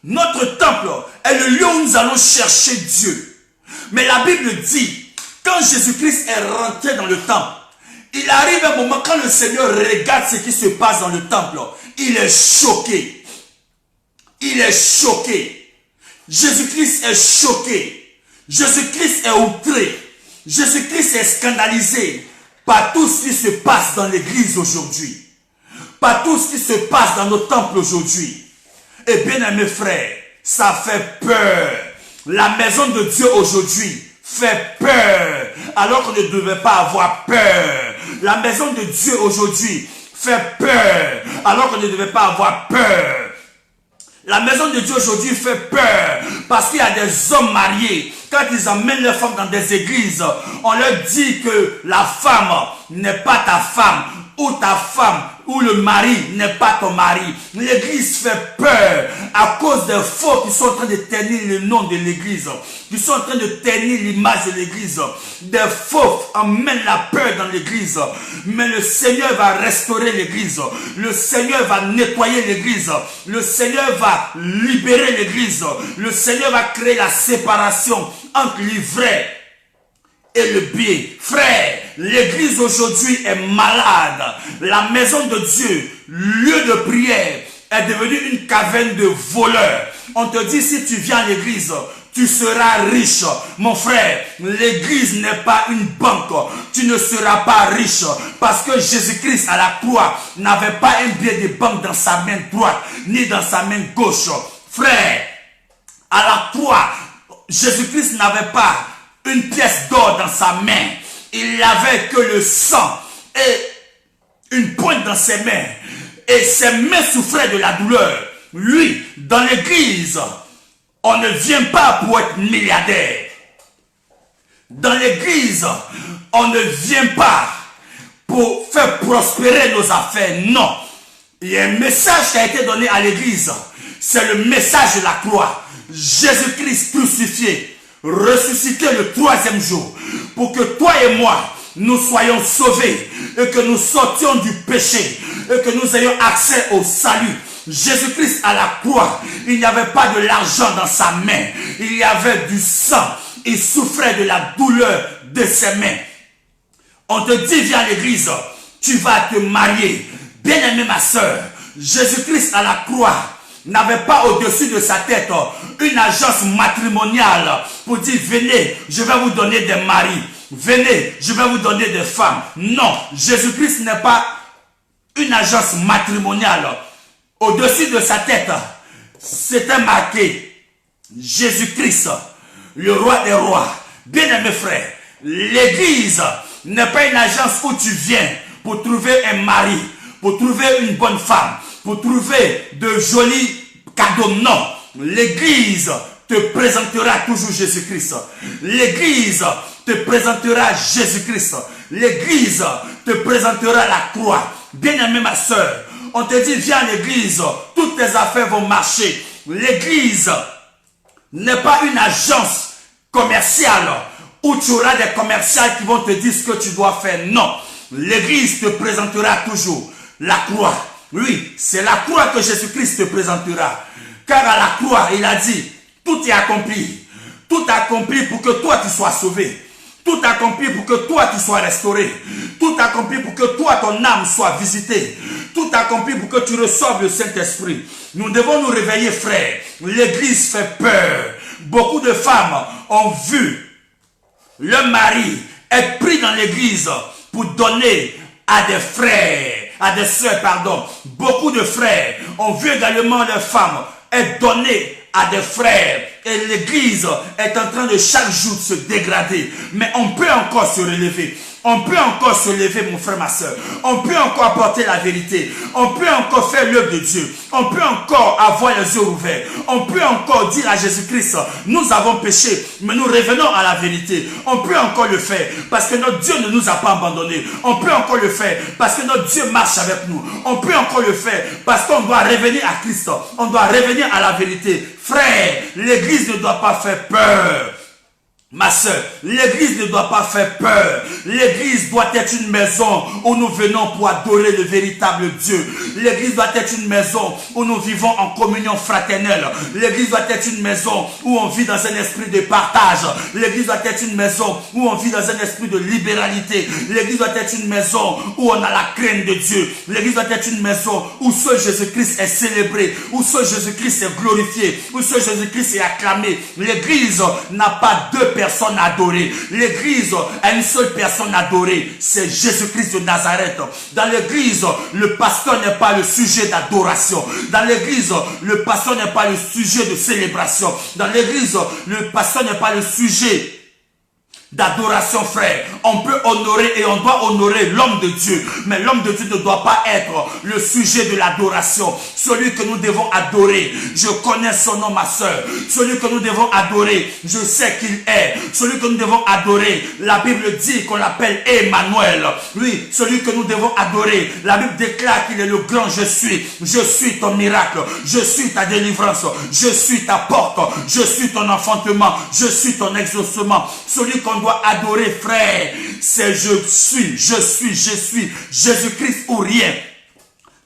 Notre temple est le lieu où nous allons chercher Dieu. Mais la Bible dit, quand Jésus-Christ est rentré dans le temple, il arrive un moment quand le Seigneur regarde ce qui se passe dans le temple, il est choqué. Il est choqué. Jésus-Christ est choqué. Jésus-Christ est outré. Jésus-Christ est scandalisé par tout ce qui se passe dans l'église aujourd'hui. Par tout ce qui se passe dans nos temples aujourd'hui. Et bien aimés frères, ça fait peur. La maison de Dieu aujourd'hui fait peur. Alors qu'on ne devait pas avoir peur. La maison de Dieu aujourd'hui fait peur. Alors qu'on ne devait pas avoir peur. La maison de Dieu aujourd'hui fait peur parce qu'il y a des hommes mariés. Quand ils emmènent leurs femmes dans des églises, on leur dit que la femme n'est pas ta femme. où ta femme, où le mari n'est pas ton mari. L'église fait peur à cause des faux qui sont en train de ternir le nom de l'église, qui sont en train de ternir l'image de l'église. Des faux emmènent la peur dans l'église, mais le Seigneur va restaurer l'église, le Seigneur va nettoyer l'église, le Seigneur va libérer l'église, le Seigneur va créer la séparation entre l'ivraie et le bien. Frère, l'église aujourd'hui est malade. La maison de Dieu, lieu de prière, est devenue une caverne de voleurs. On te dit, si tu viens à l'église, tu seras riche. Mon frère, l'église n'est pas une banque. Tu ne seras pas riche parce que Jésus-Christ à la croix n'avait pas un billet de banque dans sa main droite ni dans sa main gauche. Frère, à la croix, Jésus-Christ n'avait pas une pièce d'or dans sa main. Il n'avait que le sang et une pointe dans ses mains. Et ses mains souffraient de la douleur. Lui, dans l'église, on ne vient pas pour être milliardaire. Dans l'église, on ne vient pas pour faire prospérer nos affaires. Non. Il y a un message qui a été donné à l'église. C'est le message de la croix. Jésus-Christ crucifié, ressuscité le 3e jour, pour que toi et moi, nous soyons sauvés et que nous sortions du péché et que nous ayons accès au salut. Jésus-Christ à la croix, il n'y avait pas de l'argent dans sa main, il y avait du sang. Il souffrait de la douleur de ses mains. On te dit, viens à l'église, tu vas te marier. Bien-aimée ma soeur, Jésus-Christ à la croix n'avait pas au-dessus de sa tête une agence matrimoniale pour dire, venez, je vais vous donner des maris. Venez, je vais vous donner des femmes. Non, Jésus-Christ n'est pas une agence matrimoniale. Au-dessus de sa tête, c'était marqué Jésus-Christ, le roi des rois. Bien-aimé frère, l'église n'est pas une agence où tu viens pour trouver un mari, pour trouver une bonne femme, pour trouver de jolis cadeaux. Non, l'église te présentera toujours Jésus-Christ. L'église te présentera Jésus-Christ. L'église te présentera la croix. Bien-aimée ma soeur, on te dit, viens à l'église, toutes tes affaires vont marcher. L'église n'est pas une agence commerciale où tu auras des commerciaux qui vont te dire ce que tu dois faire. Non, l'église te présentera toujours la croix. Oui, c'est la croix que Jésus-Christ te présentera. Car à la croix, il a dit, tout est accompli. Tout est accompli pour que toi tu sois sauvé. Tout est accompli pour que toi tu sois restauré. Tout est accompli pour que toi ton âme soit visitée. Tout est accompli pour que tu reçoives le Saint-Esprit. Nous devons nous réveiller, frères. L'église fait peur. Beaucoup de femmes ont vu le mari être pris dans l'église pour donner à des frères, à des sœurs, pardon. Beaucoup de frères ont vu également les femmes être données à des frères. Et l'église est en train de chaque jour se dégrader. Mais on peut encore se relever. On peut encore se lever, mon frère, ma soeur. On peut encore apporter la vérité. On peut encore faire l'œuvre de Dieu. On peut encore avoir les yeux ouverts. On peut encore dire à Jésus-Christ, nous avons péché, mais nous revenons à la vérité. On peut encore le faire parce que notre Dieu ne nous a pas abandonnés. On peut encore le faire parce que notre Dieu marche avec nous. On peut encore le faire parce qu'on doit revenir à Christ. On doit revenir à la vérité. Frère, l'église ne doit pas faire peur. Ma soeur, l'église ne doit pas faire peur. L'église doit être une maison où nous venons pour adorer le véritable Dieu. L'église doit être une maison où nous vivons en communion fraternelle. L'église doit être une maison où on vit dans un esprit de partage. L'église doit être une maison où on vit dans un esprit de libéralité. L'église doit être une maison où on a la crainte de Dieu. L'église doit être une maison où seul Jésus-Christ est célébré, où seul Jésus-Christ est glorifié, où seul Jésus-Christ est acclamé. L'église n'a pas deux personne adorée. L'église a une seule personne adorée, c'est Jésus-Christ de Nazareth. Dans l'église, le pasteur n'est pas le sujet d'adoration. Dans l'église, le pasteur n'est pas le sujet de célébration. Dans l'église, le pasteur n'est pas le sujet d'adoration, frère. On peut honorer et on doit honorer l'homme de Dieu. Mais l'homme de Dieu ne doit pas être le sujet de l'adoration. Celui que nous devons adorer, je connais son nom, ma soeur. Celui que nous devons adorer, je sais qu'il est. Celui que nous devons adorer, la Bible dit qu'on l'appelle Emmanuel. Oui, celui que nous devons adorer, la Bible déclare qu'il est le grand je suis. Je suis ton miracle. Je suis ta délivrance. Je suis ta porte. Je suis ton enfantement. Je suis ton exaucement. Celui qu'on doit adorer, frère, c'est je suis. Jésus-Christ ou rien.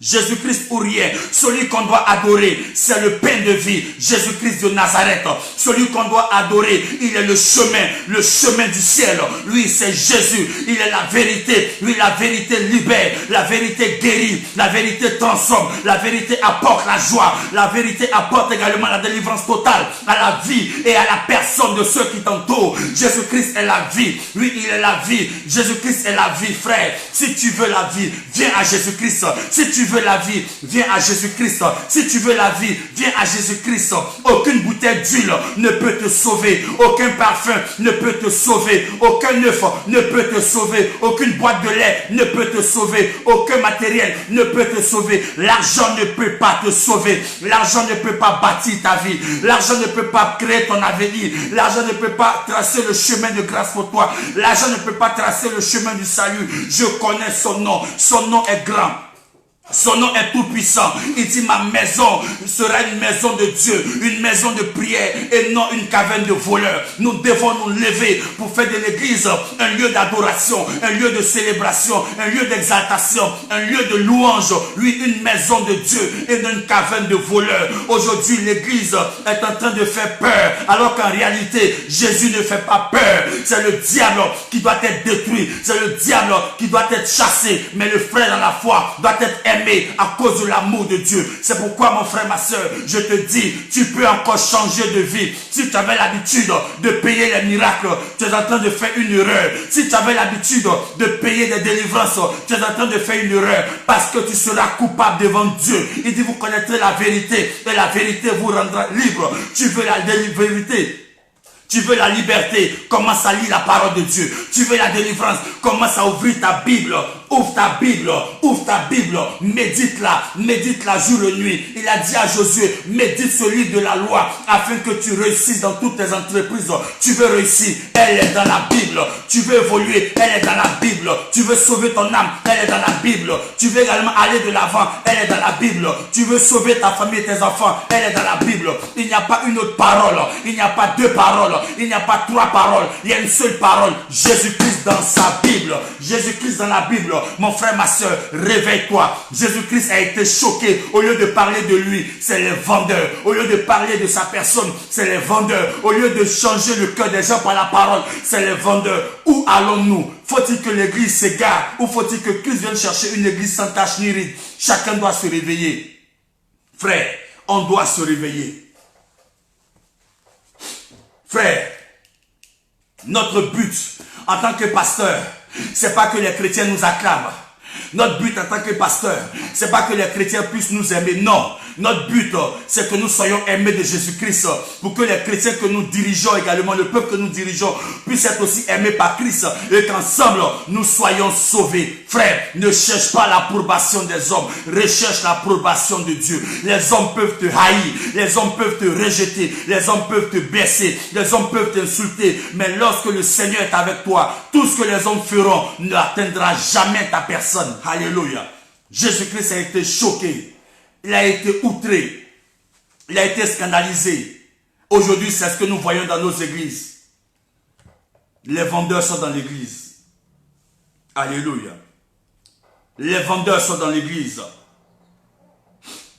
Jésus-Christ ou rien. Celui qu'on doit adorer, c'est le pain de vie, Jésus-Christ de Nazareth. Celui qu'on doit adorer, il est le chemin du ciel. Lui, c'est Jésus. Il est la vérité. Lui, la vérité libère. La vérité guérit. La vérité transforme. La vérité apporte la joie. La vérité apporte également la délivrance totale à la vie et à la personne de ceux qui t'entourent. Jésus-Christ est la vie. Lui, il est la vie. Jésus-Christ est la vie, frère. Si tu veux la vie, viens à Jésus-Christ. Si tu veux la vie, viens à Jésus-Christ. Si tu veux la vie, viens à Jésus-Christ. Aucune bouteille d'huile ne peut te sauver. Aucun parfum ne peut te sauver. Aucun œuf ne peut te sauver. Aucune boîte de lait ne peut te sauver. Aucun matériel ne peut te sauver. L'argent ne peut pas te sauver. L'argent ne peut pas bâtir ta vie. L'argent ne peut pas créer ton avenir. L'argent ne peut pas tracer le chemin de grâce pour toi. L'argent ne peut pas tracer le chemin du salut. Je connais son nom. Son nom est grand. Son nom est tout puissant. Il dit ma maison sera une maison de Dieu, une maison de prière et non une caverne de voleurs. Nous devons nous lever pour faire de l'église un lieu d'adoration, un lieu de célébration, un lieu d'exaltation, un lieu de louange. Lui, une maison de Dieu et non une caverne de voleurs. Aujourd'hui, l'église est en train de faire peur, alors qu'en réalité, Jésus ne fait pas peur. C'est le diable qui doit être détruit. C'est le diable qui doit être chassé. Mais le frère dans la foi doit être aimé à cause de l'amour de Dieu. C'est pourquoi, mon frère, ma soeur, je te dis, tu peux encore changer de vie. Si tu avais l'habitude de payer les miracles, tu es en train de faire une erreur. Si tu avais l'habitude de payer des délivrances, tu es en train de faire une erreur, parce que tu seras coupable devant Dieu. Il dit, vous connaîtrez la vérité et la vérité vous rendra libre. Tu veux la vérité? Tu veux la liberté, commence à lire la parole de Dieu. Tu veux la délivrance, commence à ouvrir ta Bible. Ouvre ta Bible, médite-la jour et nuit. Il a dit à Josué, médite ce livre de la loi afin que tu réussisses dans toutes tes entreprises. Tu veux réussir, elle est dans la Bible. Tu veux évoluer, elle est dans la Bible. Tu veux sauver ton âme, elle est dans la Bible. Tu veux également aller de l'avant, elle est dans la Bible. Tu veux sauver ta famille et tes enfants, elle est dans la Bible. Il n'y a pas une autre parole, il n'y a pas deux paroles, il n'y a pas trois paroles, il y a une seule parole, Jésus-Christ dans sa Bible. Jésus-Christ dans la Bible. Mon frère, ma soeur, réveille-toi. Jésus-Christ a été choqué. Au lieu de parler de lui, c'est les vendeurs. Au lieu de parler de sa personne, c'est les vendeurs. Au lieu de changer le cœur des gens par la parole, c'est les vendeurs. Où allons-nous? Faut-il que l'église s'égare? Ou faut-il que Christ vienne chercher une église sans tache ni ride? Chacun doit se réveiller. Frère, on doit se réveiller. Frère, notre but en tant que pasteur, c'est pas que les chrétiens nous acclament. Notre but en tant que pasteur, c'est pas que les chrétiens puissent nous aimer. Non. Notre but, c'est que nous soyons aimés de Jésus-Christ. Pour que les chrétiens que nous dirigeons également, le peuple que nous dirigeons, puissent être aussi aimés par Christ. Et qu'ensemble, nous soyons sauvés. Frère, ne cherche pas l'approbation des hommes. Recherche l'approbation de Dieu. Les hommes peuvent te haïr. Les hommes peuvent te rejeter. Les hommes peuvent te baisser. Les hommes peuvent t'insulter. Mais lorsque le Seigneur est avec toi, tout ce que les hommes feront n'atteindra jamais ta personne. Alléluia. Jésus-Christ a été choqué. Il a été outré. Il a été scandalisé. Aujourd'hui, c'est ce que nous voyons dans nos églises. Les vendeurs sont dans l'église. Alléluia. Les vendeurs sont dans l'église.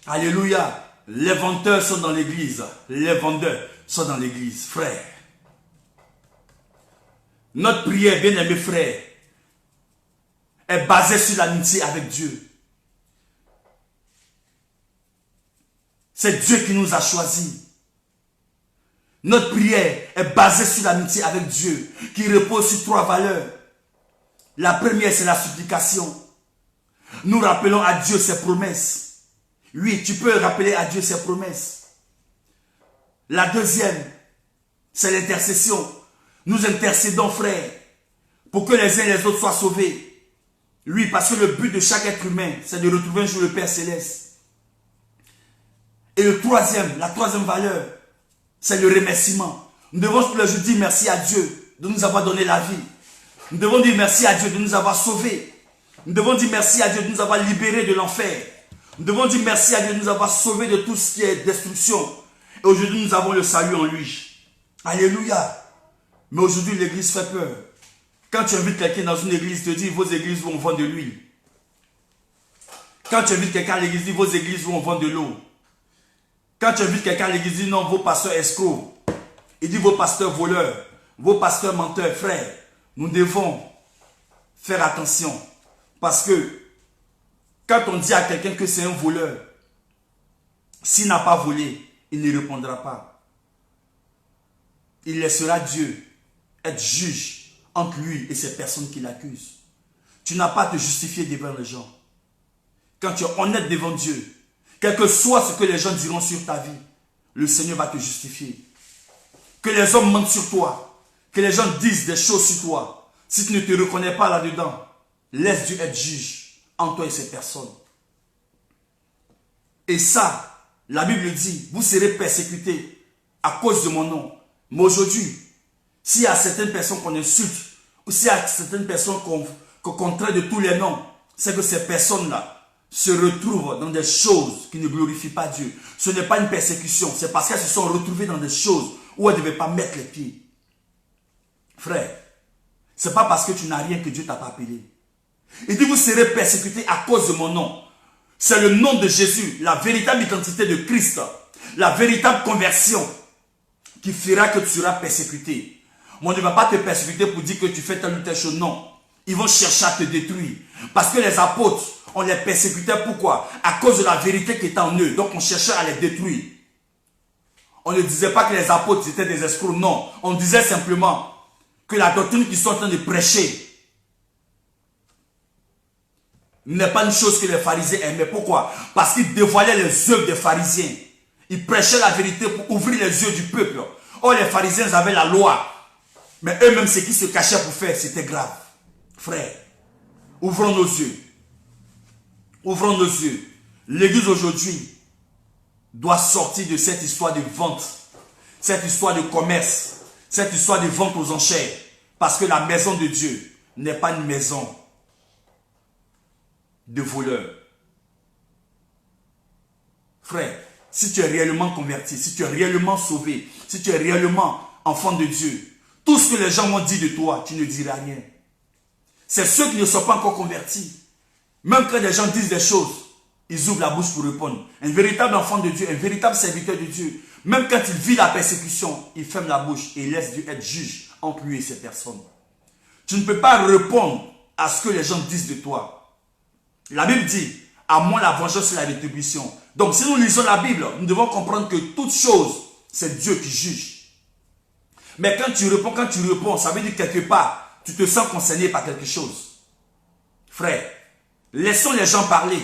Alléluia. Les vendeurs sont dans l'église. Les vendeurs sont dans l'église. Frère. Notre prière, bien-aimés frères, est basée sur l'amitié avec Dieu. C'est Dieu qui nous a choisis. Notre prière est basée sur l'amitié avec Dieu, qui repose sur trois valeurs. La première, c'est la supplication. Nous rappelons à Dieu ses promesses. Oui, tu peux rappeler à Dieu ses promesses. La deuxième, c'est l'intercession. Nous intercédons, frère, pour que les uns et les autres soient sauvés. Oui, parce que le but de chaque être humain, c'est de retrouver un jour le Père Céleste. Et la troisième valeur, c'est le remerciement. Nous devons tous les jours dire merci à Dieu de nous avoir donné la vie. Nous devons dire merci à Dieu de nous avoir sauvés. Nous devons dire merci à Dieu de nous avoir libérés de l'enfer. Nous devons dire merci à Dieu de nous avoir sauvés de tout ce qui est destruction. Et aujourd'hui, nous avons le salut en lui. Alléluia. Mais aujourd'hui, l'église fait peur. Quand tu invites quelqu'un dans une église, il te dit vos églises vont vendre de l'huile. Quand tu invites quelqu'un à l'église, il dit vos églises vont vendre de l'eau. Quand tu invites quelqu'un à l'église, il dit non, vos pasteurs escrocs. Il dit vos pasteurs voleurs, vos pasteurs menteurs, frères. Nous devons faire attention. Parce que quand on dit à quelqu'un que c'est un voleur, s'il n'a pas volé, il ne répondra pas. Il laissera Dieu être juge entre lui et ces personnes qui l'accusent. Tu n'as pas à te justifier devant les gens. Quand tu es honnête devant Dieu, quel que soit ce que les gens diront sur ta vie, le Seigneur va te justifier. Que les hommes mentent sur toi, que les gens disent des choses sur toi, si tu ne te reconnais pas là-dedans, laisse Dieu être juge entre toi et ces personnes. Et ça, la Bible dit, vous serez persécutés à cause de mon nom. Mais aujourd'hui, s'il y a certaines personnes qu'on insulte, ou s'il y a certaines personnes qu'on traite de tous les noms, c'est que ces personnes-là se retrouvent dans des choses qui ne glorifient pas Dieu. Ce n'est pas une persécution, c'est parce qu'elles se sont retrouvées dans des choses où elles ne devaient pas mettre les pieds. Frère, ce n'est pas parce que tu n'as rien que Dieu ne t'a pas appelé. Il dit, vous serez persécutés à cause de mon nom. C'est le nom de Jésus, la véritable identité de Christ, la véritable conversion qui fera que tu seras persécuté. On ne va pas te persécuter pour dire que tu fais telle ou telle chose. Non. Ils vont chercher à te détruire. Parce que les apôtres, on les persécutait. Pourquoi? À cause de la vérité qui était en eux. Donc on cherchait à les détruire. On ne disait pas que les apôtres étaient des escrocs. Non. On disait simplement que la doctrine qu'ils sont en train de prêcher n'est pas une chose que les pharisiens aimaient. Pourquoi? Parce qu'ils dévoilaient les œuvres des pharisiens. Ils prêchaient la vérité pour ouvrir les yeux du peuple. Or, les pharisiens avaient la loi. Mais eux-mêmes, ce qu'ils se cachaient pour faire, c'était grave. Frère, ouvrons nos yeux. Ouvrons nos yeux. L'église aujourd'hui doit sortir de cette histoire de vente, cette histoire de commerce, cette histoire de vente aux enchères. Parce que la maison de Dieu n'est pas une maison de voleurs. Frère, si tu es réellement converti, si tu es réellement sauvé, si tu es réellement enfant de Dieu, tout ce que les gens vont dire de toi, tu ne diras rien. C'est ceux qui ne sont pas encore convertis. Même quand les gens disent des choses, ils ouvrent la bouche pour répondre. Un véritable enfant de Dieu, un véritable serviteur de Dieu, même quand il vit la persécution, il ferme la bouche et il laisse Dieu être juge entre lui et ces personnes. Tu ne peux pas répondre à ce que les gens disent de toi. La Bible dit, à moi la vengeance et la rétribution. Donc si nous lisons la Bible, nous devons comprendre que toute chose, c'est Dieu qui juge. Mais quand tu réponds, ça veut dire quelque part, tu te sens concerné par quelque chose. Frère, laissons les gens parler,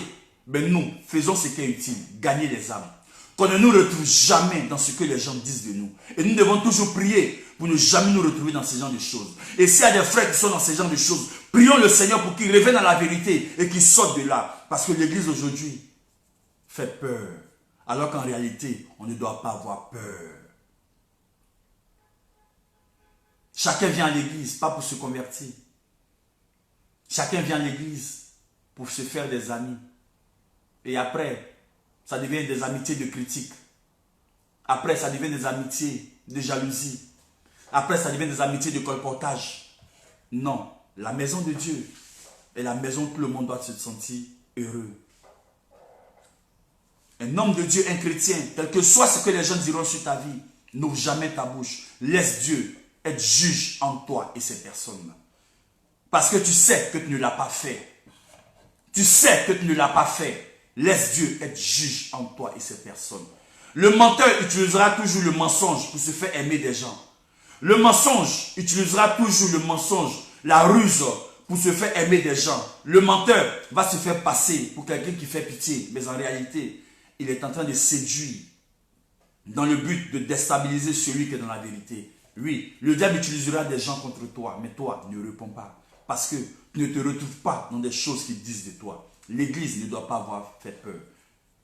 mais nous, faisons ce qui est utile, gagner les âmes. Qu'on ne nous retrouve jamais dans ce que les gens disent de nous. Et nous devons toujours prier pour ne jamais nous retrouver dans ce genre de choses. Et s'il y a des frères qui sont dans ce genre de choses, prions le Seigneur pour qu'ils reviennent à la vérité et qu'ils sortent de là. Parce que l'église aujourd'hui fait peur. Alors qu'en réalité, on ne doit pas avoir peur. Chacun vient à l'église, pas pour se convertir. Chacun vient à l'église pour se faire des amis. Et après, ça devient des amitiés de critique. Après, ça devient des amitiés de jalousie. Après, ça devient des amitiés de colportage. Non, la maison de Dieu est la maison où tout le monde doit se sentir heureux. Un homme de Dieu, un chrétien, quel que soit ce que les gens diront sur ta vie, n'ouvre jamais ta bouche. Laisse Dieu être juge entre toi et ces personnes. Parce que tu sais que tu ne l'as pas fait. Tu sais que tu ne l'as pas fait. Laisse Dieu être juge entre toi et ces personnes. Le menteur utilisera toujours le mensonge pour se faire aimer des gens. Le mensonge utilisera toujours le mensonge, la ruse pour se faire aimer des gens. Le menteur va se faire passer pour quelqu'un qui fait pitié. Mais en réalité, il est en train de séduire dans le but de déstabiliser celui qui est dans la vérité. Oui, le diable utilisera des gens contre toi, mais toi, ne réponds pas. Parce que tu ne te retrouves pas dans des choses qu'ils disent de toi. L'église ne doit pas avoir fait peur.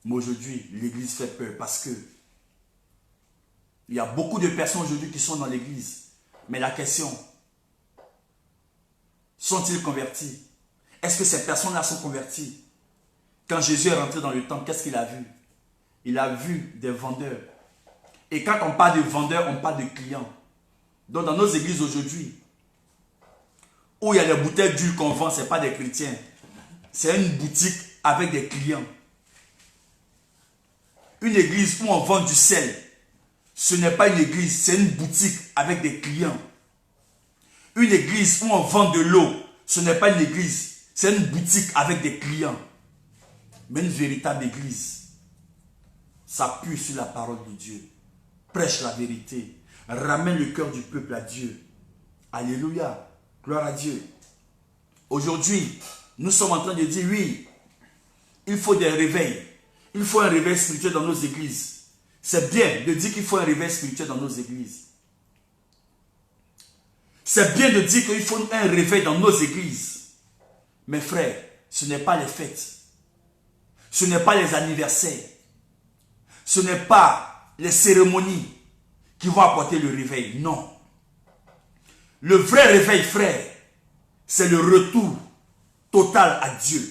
Mais aujourd'hui, l'église fait peur parce que il y a beaucoup de personnes aujourd'hui qui sont dans l'église. Mais la question, sont-ils convertis? Est-ce que ces personnes-là sont converties? Quand Jésus est rentré dans le temple, qu'est-ce qu'il a vu? Il a vu des vendeurs. Et quand on parle de vendeurs, on parle de clients. Donc dans nos églises aujourd'hui, où il y a les bouteilles d'huile qu'on vend, ce n'est pas des chrétiens. C'est une boutique avec des clients. Une église où on vend du sel, ce n'est pas une église, c'est une boutique avec des clients. Une église où on vend de l'eau, ce n'est pas une église, c'est une boutique avec des clients. Mais une véritable église s'appuie sur la parole de Dieu, prêche la vérité, ramène le cœur du peuple à Dieu. Alléluia, gloire à Dieu. Aujourd'hui, nous sommes en train de dire oui, il faut des réveils. Il faut un réveil spirituel dans nos églises. C'est bien de dire qu'il faut un réveil spirituel dans nos églises. C'est bien de dire qu'il faut un réveil dans nos églises. Mes frères, ce n'est pas les fêtes. Ce n'est pas les anniversaires. Ce n'est pas les cérémonies qui vont apporter le réveil. Non. Le vrai réveil, frère, c'est le retour total à Dieu.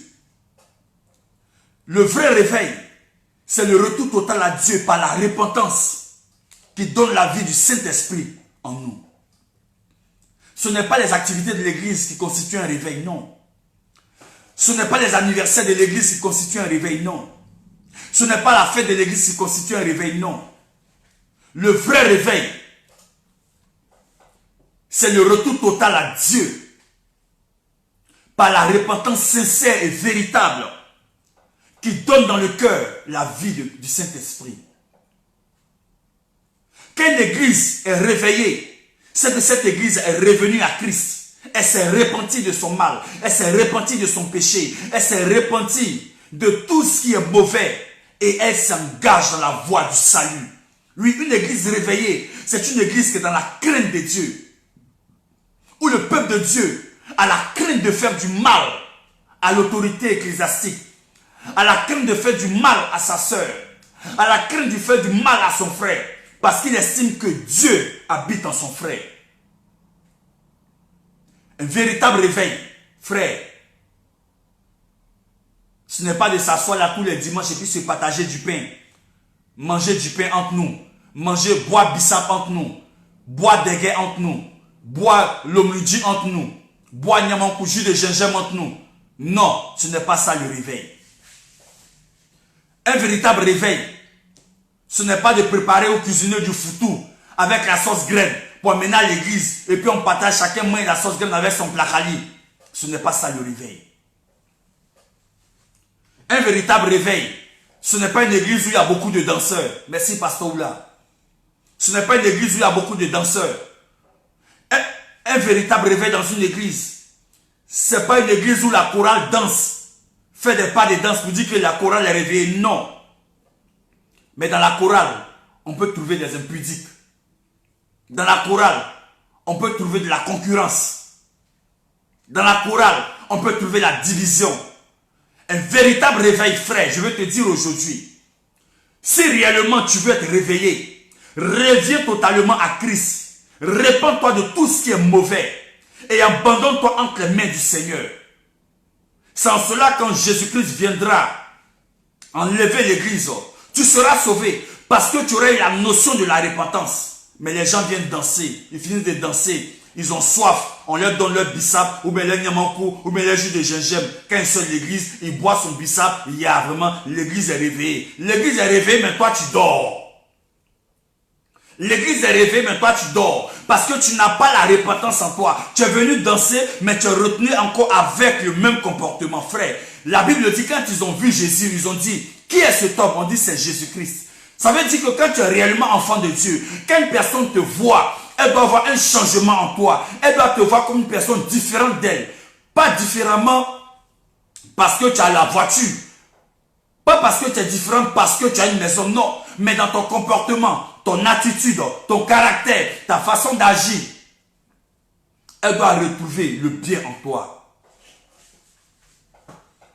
Le vrai réveil, c'est le retour total à Dieu par la repentance qui donne la vie du Saint-Esprit en nous. Ce n'est pas les activités de l'église qui constituent un réveil, non. Ce n'est pas les anniversaires de l'église qui constituent un réveil, non. Ce n'est pas la fête de l'église qui constitue un réveil, non. Le vrai réveil, c'est le retour total à Dieu par la repentance sincère et véritable qui donne dans le cœur la vie du Saint-Esprit. Quand une église est réveillée, c'est que cette église est revenue à Christ. Elle s'est repentie de son mal. Elle s'est repentie de son péché. Elle s'est repentie de tout ce qui est mauvais. Et elle s'engage dans la voie du salut. Oui, une église réveillée, c'est une église qui est dans la crainte de Dieu. Où le peuple de Dieu a la crainte de faire du mal à l'autorité ecclésiastique. A la crainte de faire du mal à sa sœur. A la crainte de faire du mal à son frère. Parce qu'il estime que Dieu habite en son frère. Un véritable réveil, frère. Ce n'est pas de s'asseoir là tous les dimanches et puis se partager du pain. Manger du pain entre nous. Manger, boire bissap entre nous. Boire déguet entre nous. Boire l'omludi entre nous. Boire nyamankou, jus de gingembre entre nous. Non, ce n'est pas ça le réveil. Un véritable réveil, ce n'est pas de préparer ou cuisiner du foutou avec la sauce graine pour amener à l'église et puis on partage chacun main la sauce graine avec son placali. Ce n'est pas ça le réveil. Un véritable réveil, ce n'est pas une église où il y a beaucoup de danseurs. Merci Pasteur Oula. Ce n'est pas une église où il y a beaucoup de danseurs. Un véritable réveil dans une église, ce n'est pas une église où la chorale danse, fait des pas de danse pour dire que la chorale est réveillée. Non. Mais dans la chorale, on peut trouver des impudiques. Dans la chorale, on peut trouver de la concurrence. Dans la chorale, on peut trouver la division. Un véritable réveil, frère, je veux te dire aujourd'hui, si réellement tu veux être réveillé, reviens totalement à Christ. Répands-toi de tout ce qui est mauvais et abandonne-toi entre les mains du Seigneur. C'est en cela quand Jésus-Christ viendra enlever l'église, tu seras sauvé parce que tu auras eu la notion de la repentance. Mais les gens viennent danser, ils finissent de danser, ils ont soif, on leur donne leur bissap, ou bien leur nyamankou, ou bien leur jus de gingembre. Quand ils sont à l'église, ils boivent son bissap, il y a vraiment, l'église est réveillée. L'église est réveillée, mais toi tu dors. L'église est réveillée, mais toi tu dors. Parce que tu n'as pas la repentance en toi. Tu es venu danser, mais tu es retenu encore avec le même comportement, frère. La Bible dit, quand ils ont vu Jésus, ils ont dit, qui est cet homme? On dit, c'est Jésus-Christ. Ça veut dire que quand tu es réellement enfant de Dieu, quand une personne te voit, elle doit avoir un changement en toi. Elle doit te voir comme une personne différente d'elle. Pas différemment parce que tu as la voiture. Pas parce que tu es différent parce que tu as une maison. Non. Mais dans ton comportement, ton attitude, ton caractère, ta façon d'agir. Elle doit retrouver le bien en toi.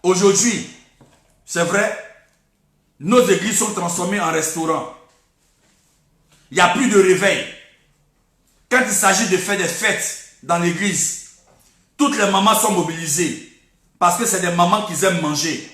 Aujourd'hui, c'est vrai, nos églises sont transformées en restaurants. Il n'y a plus de réveil. Quand il s'agit de faire des fêtes dans l'église, toutes les mamans sont mobilisées parce que c'est des mamans qui aiment manger.